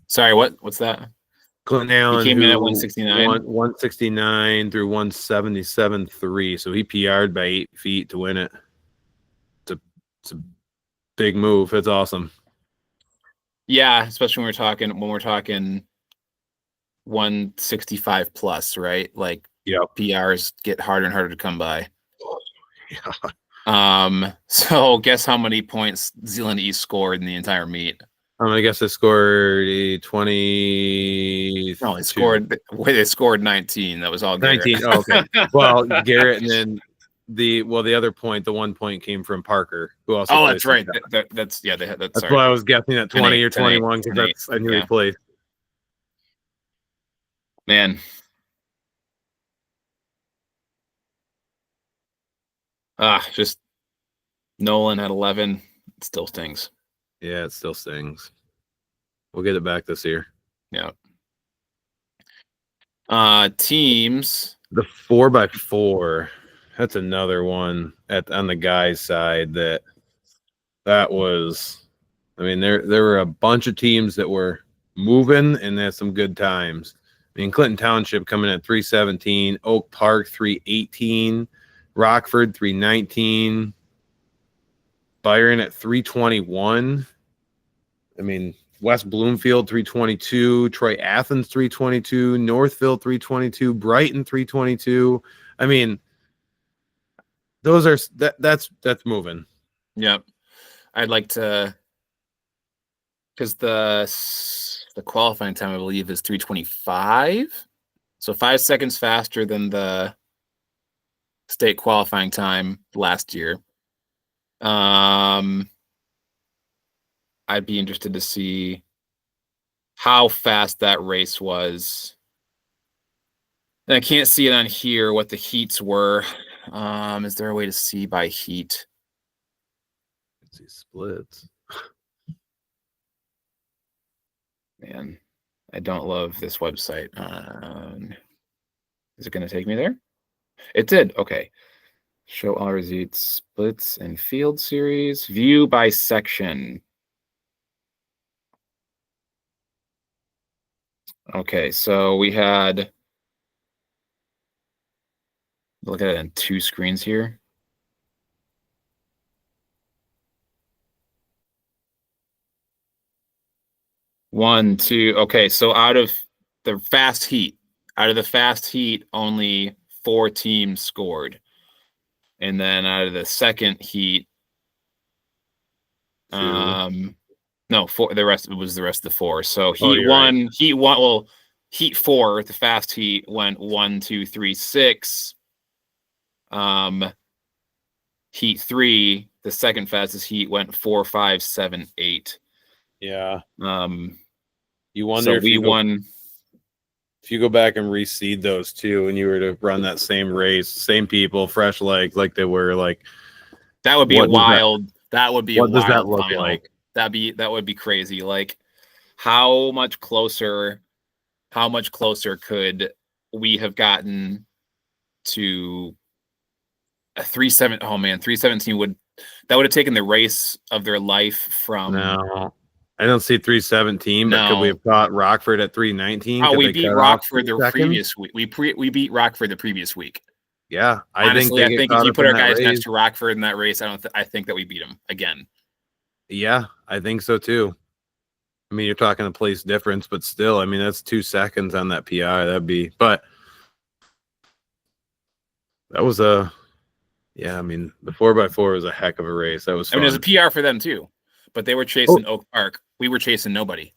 Sorry, what's that?
Clinton Allen
came in at 169.
169 through 177.3. So he PR'd by 8 feet to win it. It's a big move. It's awesome.
Yeah, especially when we're talking 165 plus, right? Like, PRs get harder and harder to come by. Yeah. So guess how many points Zeeland East scored in the entire meet?
I guess they scored 20.
No, they scored 19. That was all Garrett.
19. Oh, okay. Well, Garrett, and then the other point, the 1 point came from Parker, who also.
Oh, that's right. That's
why I was guessing at 20 or 21, because I knew he played.
Man. Just Nolan at 11. It still stings.
Yeah, it still stings. We'll get it back this year.
Yeah. Teams.
The 4x4. That's another one on the guys' side that was I mean, there were a bunch of teams that were moving and had some good times. I mean, Clinton Township coming at 317, Oak Park 318, Rockford 319, Byron at 321. I mean, West Bloomfield 322, Troy Athens 322, Northville 322, Brighton 322. I mean, those are that's moving.
Yep. I'd like to, because the qualifying time I believe is 325, so 5 seconds faster than the state qualifying time last year. I'd be interested to see how fast that race was. And I can't see it on here what the heats were. Is there a way to see by heat?
Let's see splits.
Man, I don't love this website. Is it going to take me there? It did. Okay. Show all results, splits, and field series. View by section. Okay, so we had, look at it in 2 screens here. One, two. Okay, so out of the fast heat, only 4 teams scored. And then out of the second heat, no, 4. The rest was the rest of the 4. So heat one, right. Well, heat 4, the fast heat went 1, 2, 3, 6. Heat 3, the second fastest heat went 4, 5, 7, 8.
Yeah.
You wonder so if we won.
If you go back and reseed those two, and you were to run that same race, same people, fresh legs, like they were, like
that would be wild. That would be.
What does that look like?
That would be crazy. Like, how much closer could we have gotten to a 3-7? Oh man, 317 would have taken the race of their life from.
No, I don't see 317. But could we have caught Rockford at 319?
Oh, we beat Rockford the previous week. We beat Rockford the previous week.
Yeah,
honestly, I think if you put our guys next to Rockford in that race, I think that we beat them again.
Yeah, I think so too. I mean, you're talking a place difference, but still, I mean, that's 2 seconds on that PI. But that was yeah, I mean, the 4x4 was a heck of a race. That was fun.
I mean, it was a PR for them too, but they were chasing Oak Park. We were chasing nobody.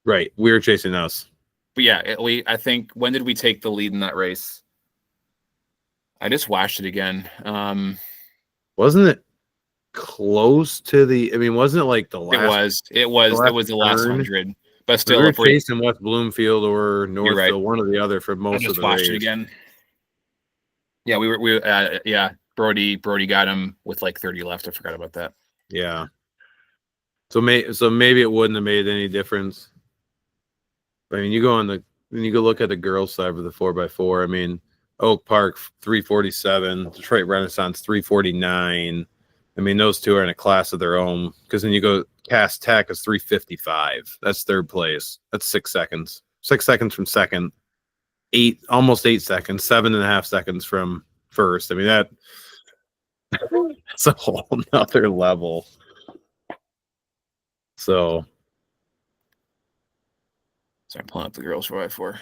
Right. We were chasing us.
But yeah, I think, when did we take the lead in that race? I just watched it again.
Wasn't it close to the? I mean, wasn't it like the last?
It was the last 100. But still,
we were chasing West Bloomfield or Northville, right. One or the other for most of the race. I just watched it again.
Yeah, yeah. Brody got him with like 30 left. I forgot about that.
Yeah. So maybe it wouldn't have made any difference. I mean, you go look at the girls' side of the 4x4. I mean, Oak Park 347, Detroit Renaissance 349. I mean, those two are in a class of their own. Because then you go Cass Tech is 355. That's third place. That's 6 seconds. 6 seconds from second. Almost 8 seconds. 7.5 seconds from first. I mean, that's a whole nother level. So
I'm pulling up the girls 4x4.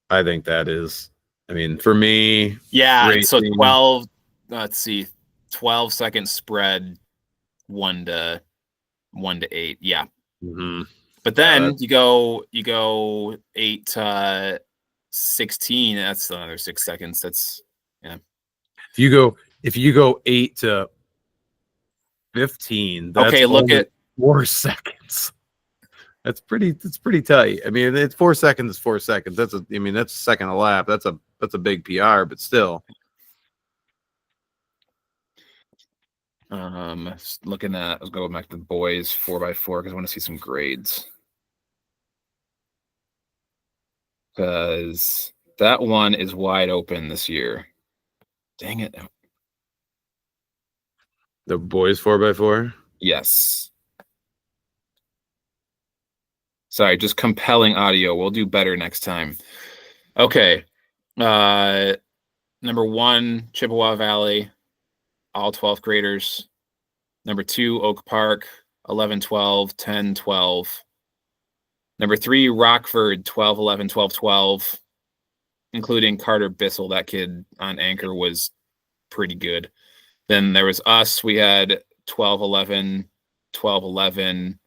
I think that is. I mean, for me,
yeah. Racing, so 12. Let's see, 12 second spread, 1 to 8. Yeah.
Mm-hmm.
But then you go 8 to 16. That's another 6 seconds. That's yeah.
If you go 8 to 15. That's
okay. Look at
4 seconds. It's pretty tight. I mean, it's 4 seconds. It's 4 seconds. That's a second a lap. That's a big PR, but still.
Looking at, let's go back to the boys 4x4 because I want to see some grades. Because that one is wide open this year. Dang it.
The boys 4x4?
Yes. Sorry, just compelling audio. We'll do better next time. Okay. Number 1, Chippewa Valley, all 12th graders. Number 2, Oak Park, 11, 12, 10, 12. Number 3, Rockford, 12, 11, 12, 12, including Carter Bissell. That kid on anchor was pretty good. Then there was us. We had 12, 11, 12, 11.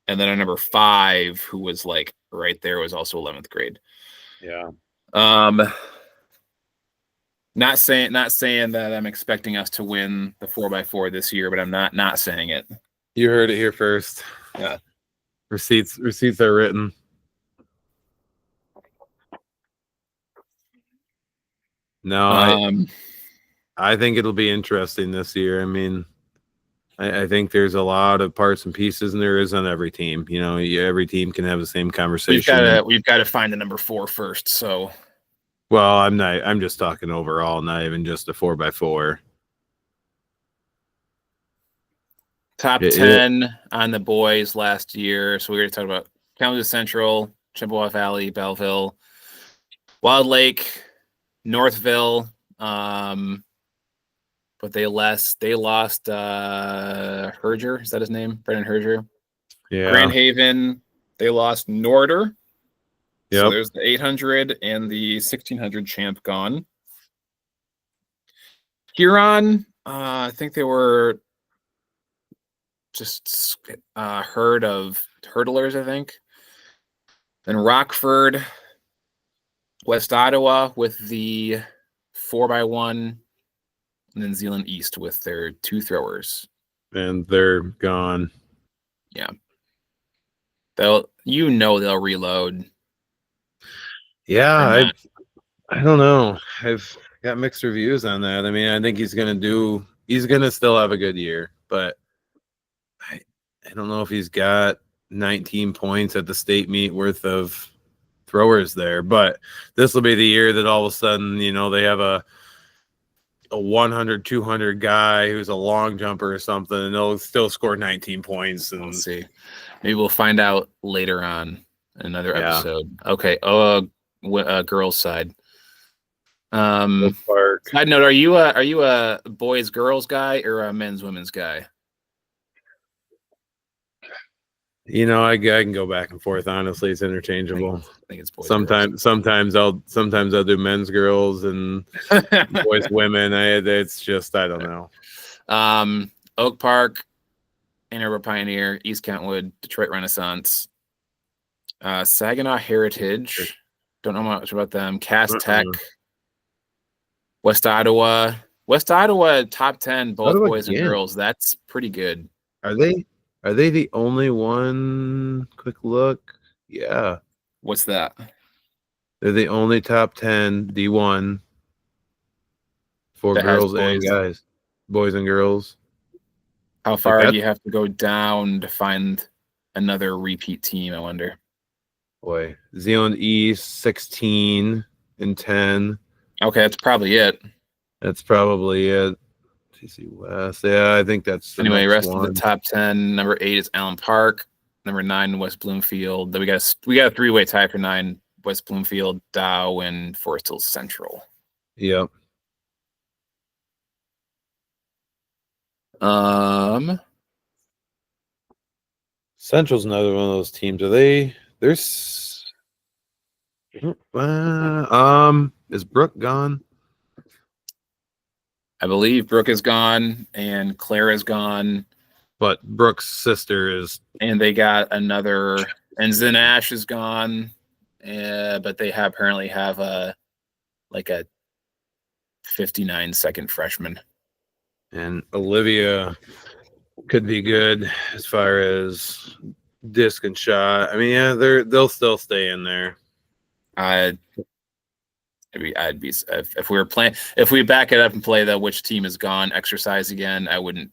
And then our number 5, who was like right there, was also 11th grade.
Yeah.
Not saying that I'm expecting us to win the 4x4 this year, but I'm not saying it.
You heard it here first.
Yeah.
Receipts are written. No, I think it'll be interesting this year. I mean, I think there's a lot of parts and pieces, and there is on every team. You know, every team can have the same conversation.
We've got to find the number 4 first. So,
well, I'm just talking overall, not even just a 4x4.
Top 10 on the boys last year. So we were talking about Kalamazoo Central, Chippewa Valley, Belleville, Wild Lake, Northville. But they lost Herger. Is that his name? Brendan Herger.
Yeah.
Grand Haven, they lost Norder.
Yep.
So there's the 800 and the 1600 champ gone. Huron, I think they were just herd of hurdlers, I think. Then Rockford, West Ottawa with the 4x1, and then Zealand East with their 2 throwers.
And they're gone.
Yeah. They'll reload.
Yeah, I don't know. I've got mixed reviews on that. I mean, I think he's gonna still have a good year, but I don't know if he's got 19 points at the state meet worth of throwers there. But this will be the year that all of a sudden, you know, they have a 100, 200 guy who's a long jumper or something, and they'll still score 19 points. And
we'll see. Maybe we'll find out later on in another episode. Okay. Girls side. Side note: Are you a boys girls guy or a men's women's guy?
You know, I can go back and forth. Honestly, it's interchangeable.
I think it's boys.
Sometimes I'll do men's girls and boys women. It's just I don't know.
Oak Park, Ann Arbor Pioneer, East Kentwood, Detroit Renaissance, Saginaw Heritage. Don't know much about them. Cass Tech, West Ottawa. West Ottawa top 10, both boys and girls. That's pretty good.
Are they the only one? Quick look. Yeah.
What's that?
They're the only top 10 D1 for girls and guys, boys and girls.
How far do you have to go down to find another repeat team, I wonder?
Boy, Zealand East 16 and 10.
Okay, that's probably it.
TC West. Yeah, I think that's the
anyway.
Next
Rest
one.
of the top 10. Number 8 is Allen Park. Number 9, West Bloomfield. Then we got a 3-way tie for 9. West Bloomfield, Dow, and Forest Hills Central.
Yep. Central's another one of those teams. Are they? There's. Is Brooke gone?
I believe Brooke is gone and Claire is gone.
But Brooke's sister is.
And they got another. And Zinash is gone. But they apparently have a 59-second freshman.
And Olivia could be good as far as disc and shot. I mean, yeah, they'll still stay in there.
I'd be if we back it up and play the which team is gone exercise again. I wouldn't.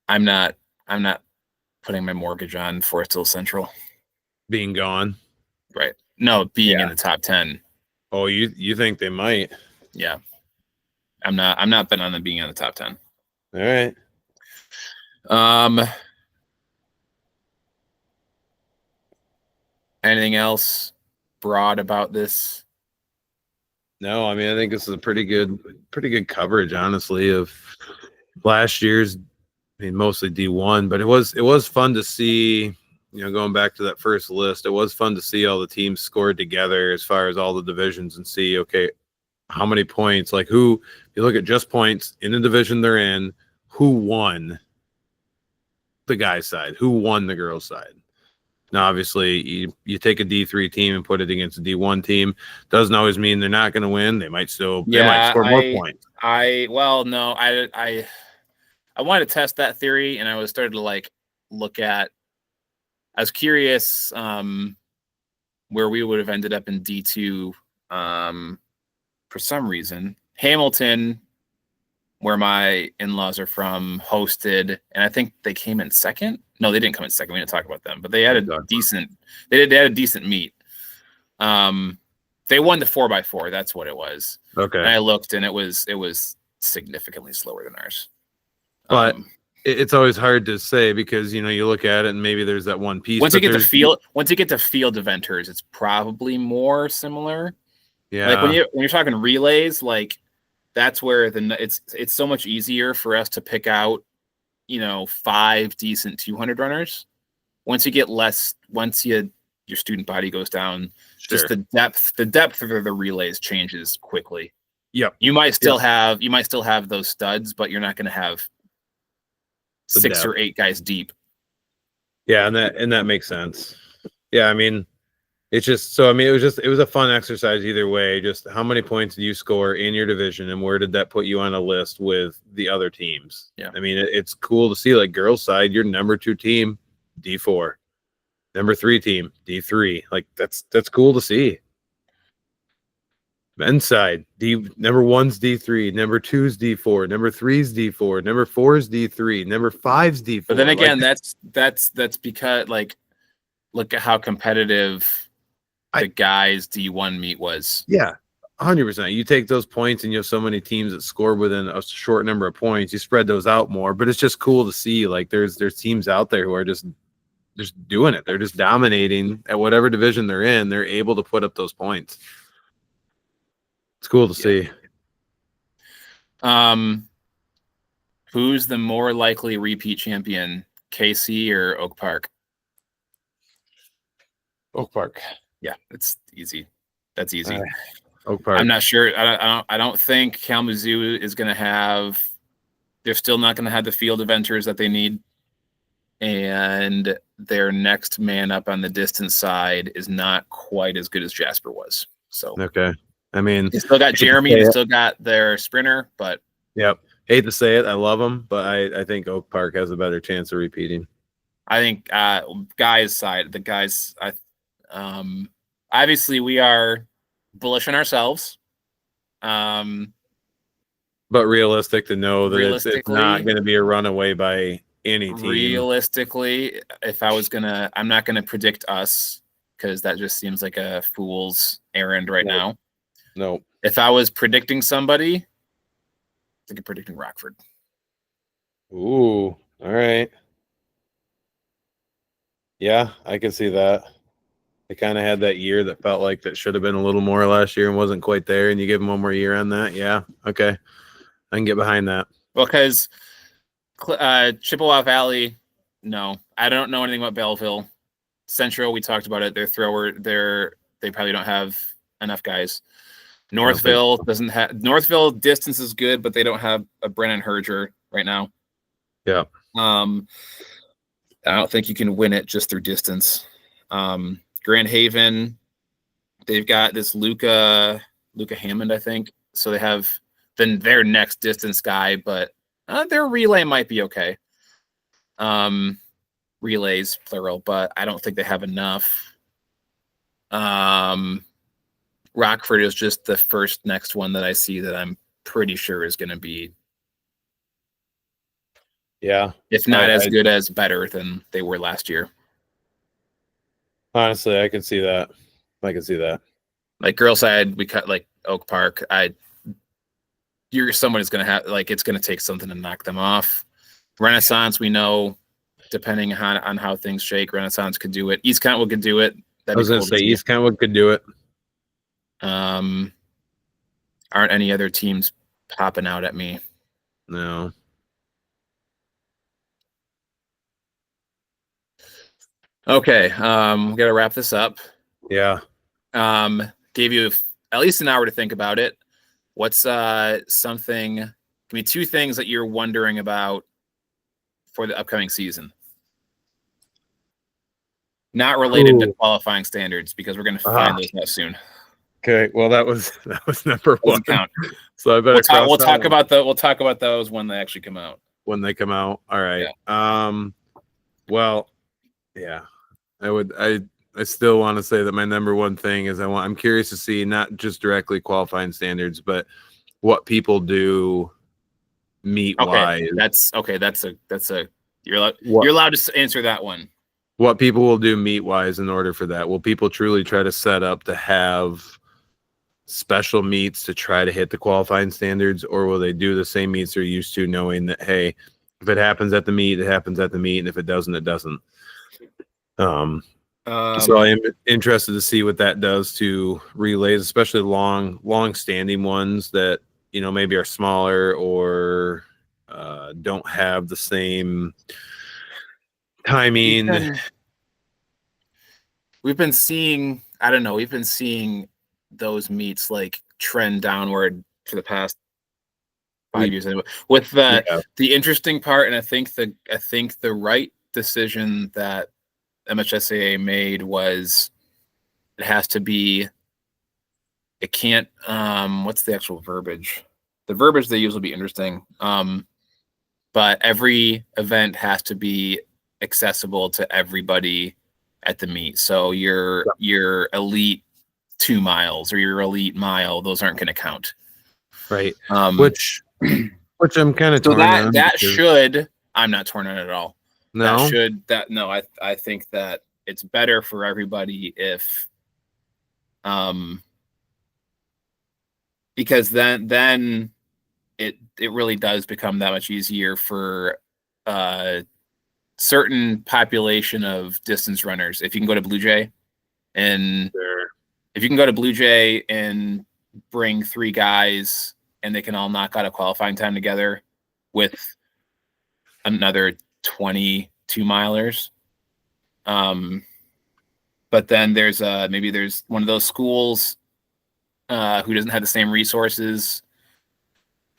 I'm not putting my mortgage on Forest Hills Central
being gone.
Right. No, being in the top 10.
Oh, you think they might?
Yeah. I'm not betting on them being in the top 10.
All right.
Anything else broad about this?
No, I mean I think this is a pretty good coverage, honestly, of last year's. I mean, mostly D1, but it was fun to see. Going back to that first list, it was fun to see all the teams scored together as far as all the divisions and see, okay, how many points, like who, if you look at just points in the division they're in, who won the guys' side, who won the girls' side. Now, obviously, you take a D3 team and put it against a D1 team. Doesn't always mean they're not going to win. They might score more points.
I wanted to test that theory, and I was started to look at. I was curious where we would have ended up in D2 for some reason. Hamilton, where my in-laws are from, hosted, and I think they came in second. No, they didn't come in second. We didn't talk about them, but they had a decent. They had a decent meet. They won the 4x4. That's what it was.
Okay.
And I looked, and it was significantly slower than ours.
But it's always hard to say because you look at it and maybe there's that one piece.
Once you get to field eventers, it's probably more similar.
Yeah.
Like when you're talking relays, like that's where it's so much easier for us to pick out, 5 decent 200 runners. Once you get less, your student body goes down,
sure.
Just the depth of the relays changes quickly.
Yep.
You might still have those studs, but you're not going to have 6 or 8 guys deep.
Yeah, and that makes sense. Yeah, I mean, it's just so. I mean, it was a fun exercise either way. Just how many points did you score in your division, and where did that put you on a list with the other teams?
Yeah,
I mean, it's cool to see. Like girls' side, your number 2 team, D4, number 3 team, D3. Like that's cool to see. Men's side, number 1's D3, number 2's D4, number 3's D4, number 4's D3, number 5's D4.
But then again, that's because look at how competitive the guys D1 meet was.
Yeah, 100%. You take those points and you have so many teams that score within a short number of points. You spread those out more, but it's just cool to see. Like there's teams out there who are just doing it. They're just dominating at whatever division they're in. They're able to put up those points. It's cool to see.
Who's the more likely repeat champion, KC or Oak Park?
Oak Park.
Yeah, it's easy. That's easy.
Oak Park.
I'm not sure. I don't think Kalamazoo is going to have. They're still not going to have the field eventers that they need, and their next man up on the distance side is not quite as good as Jasper was. So
okay. I mean,
they still got Jeremy. They still got their sprinter, but
yep. Hate to say it, I love them, but I think Oak Park has a better chance of repeating.
I think obviously we are bullish on ourselves.
But realistic to know that it's not going to be a runaway by any team.
Realistically, I'm not going to predict us because that just seems like a fool's errand right now.
No.
If I was predicting somebody, I think I'm predicting Rockford.
Ooh, all right. Yeah, I can see that. They kind of had that year that felt like that should have been a little more last year and wasn't quite there, and you give them one more year on that. Yeah, okay. I can get behind that.
Well, because Chippewa Valley, no. I don't know anything about Belleville. Central, we talked about it. Their thrower, they probably don't have enough guys. Northville doesn't have. Northville distance is good, but they don't have a Brennan Herger right now.
Yeah.
I don't think you can win it just through distance. Grand Haven, they've got this Luca Hammond, I think. So they have then their next distance guy, but their relay might be okay. Relays plural, but I don't think they have enough. Rockford is just the first next one that I see that I'm pretty sure is going to be, if not as good as better than they were last year.
Honestly, I can see that.
Like girls side, we cut like Oak Park. Someone is going to have it's going to take something to knock them off. Renaissance, we know, depending on how things shake, Renaissance could do it. East Cantwell could do it.
I was going to say East Kentwood could do it.
Aren't any other teams popping out at me?
No.
Okay, we got to wrap this up.
Yeah.
Gave you at least an hour to think about it. What's something? Give me two things that you're wondering about for the upcoming season. Not related to qualifying standards, because we're going to find those out soon.
Okay, well that was number one.
Count.
So I better
we'll talk about those when they actually come out.
When they come out, all right.
Yeah.
Well, yeah, I still want to say that my number one thing is I'm curious to see not just directly qualifying standards, but what people do meet wise.
That's you're allowed to answer that one.
What people will do meet wise in order for that. Will people truly try to set up to have special meets to try to hit the qualifying standards, or will they do the same meets they're used to, knowing that, hey, if it happens at the meet, it happens at the meet, and if it doesn't, it doesn't. So I am interested to see what that does to relays, especially long standing ones that, you know, maybe are smaller or don't have the same timing.
We've been seeing those meets like trend downward for the past 5 years anyway. With the interesting part, and I think the right decision that MHSAA made was it can't what's the actual verbiage? The verbiage they use will be interesting. But every event has to be accessible to everybody at the meet. So your elite 2 miles or your elite mile, those aren't going to count.
Right. Which I'm kind of torn on.
I'm not torn on it at all.
No.
I think that it's better for everybody if because then it really does become that much easier for certain population of distance runners. If you can go to Blue Jay and bring 3 guys and they can all knock out a qualifying time together with another 22 milers. But then there's maybe there's one of those schools who doesn't have the same resources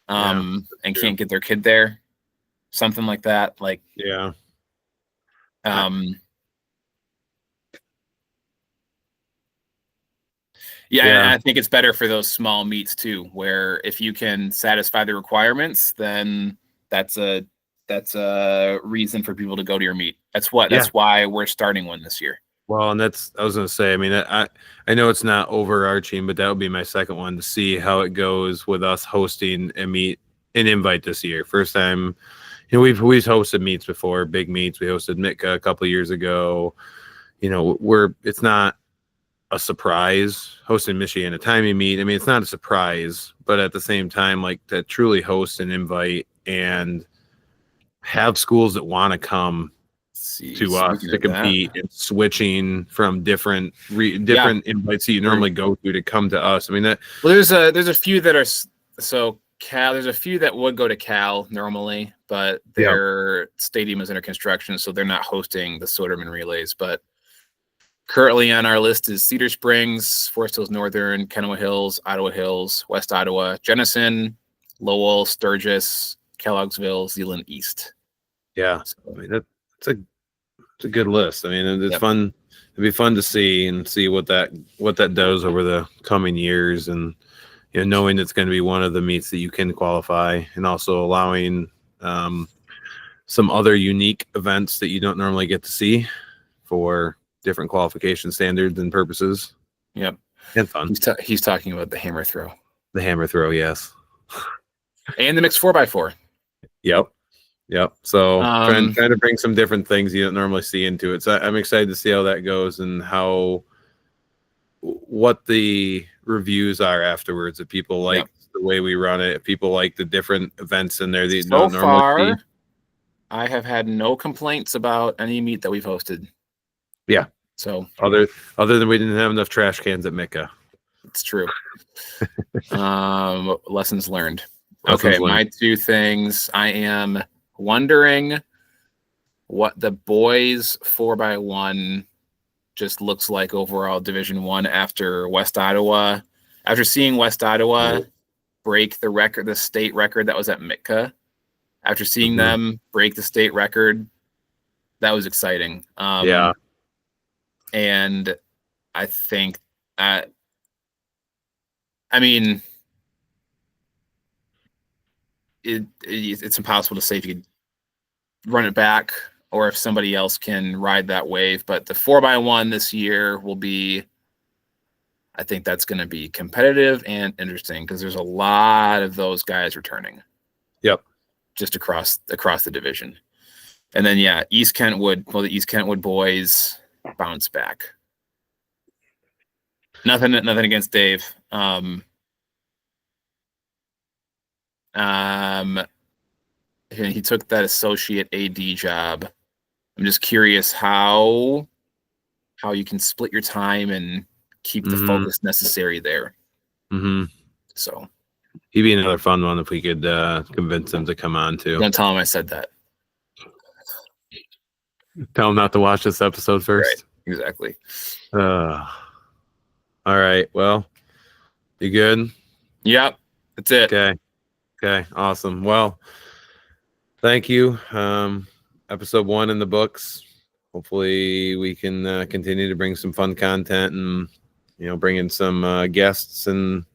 and can't get their kid there. Something like that. And I think it's better for those small meets too, where if you can satisfy the requirements, then that's a reason for people to go to your meet. That's why we're starting one this year.
Well, and I was going to say, I mean, I know it's not overarching, but that would be my second one, to see how it goes with us hosting a meet, an invite this year. First time, you know, we've hosted meets before, big meets. We hosted Mitka a couple of years ago. You know, it's not a surprise hosting Michigan a timing meet. I mean, it's not a surprise, but at the same time, like, to truly host an invite and have schools that want to come to us to compete and switching from different invites that you normally go to come to us. I mean,
there's a few that are Cal. There's a few that would go to Cal normally, but their stadium is under construction, so they're not hosting the Soderman relays. But currently on our list is Cedar Springs, Forest Hills Northern, Kennewa Hills, Ottawa Hills, West Ottawa, Jenison, Lowell, Sturgis, Kelloggsville, Zeeland East.
Yeah, so, I mean, it's a good list. I mean, it's fun. It'd be fun to see what that does over the coming years, and, you know, knowing it's going to be one of the meets that you can qualify, and also allowing some other unique events that you don't normally get to see for different qualification standards and purposes.
Yep,
and fun.
He's talking about the hammer throw.
The hammer throw, yes,
and the mixed 4x4.
Yep. So trying to bring some different things you don't normally see into it. So I'm excited to see how that goes and what the reviews are afterwards. If people like the way we run it, if people like the different events in there that you don't normally see.
I have had no complaints about any meet that we've hosted.
Yeah.
So
other than we didn't have enough trash cans at Micah.
it's true. Lessons learned.
Lessons
Okay,
learned.
my two things. I am wondering what the boys 4x1 just looks like overall Division I after West Ottawa. After seeing West Ottawa break the record, the state record that was at Mitka, after seeing them break the state record, that was exciting.
Yeah.
And I think that, I mean, it's impossible to say if you could run it back or if somebody else can ride that wave. But the 4x1 this year will be, I think that's going to be competitive and interesting because there's a lot of those guys returning.
Yep.
Just across the division. And then, yeah, East Kentwood, the East Kentwood boys bounce back. Nothing against Dave. He took that associate AD job. I'm just curious how you can split your time and keep the focus necessary there. So
he'd be another fun one if we could convince him to come on too.
Don't tell him I said that.
Tell him not to watch this episode first.
Right, exactly.
All right. Well, you good?
Yep. That's it.
Okay. Awesome. Well, thank you. Episode 1 in the books. Hopefully we can continue to bring some fun content and, bring in some guests and,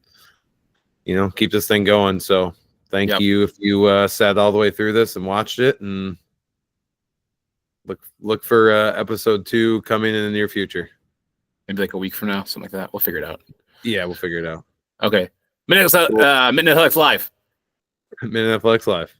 keep this thing going. So thank you if you sat all the way through this and watched it, and look for episode 2 coming in the near future.
Maybe like a week from now, something like that. We'll figure it out.
Yeah, we'll figure it out.
Okay. Mitten Athletics Live.
Mitten Athletics Live.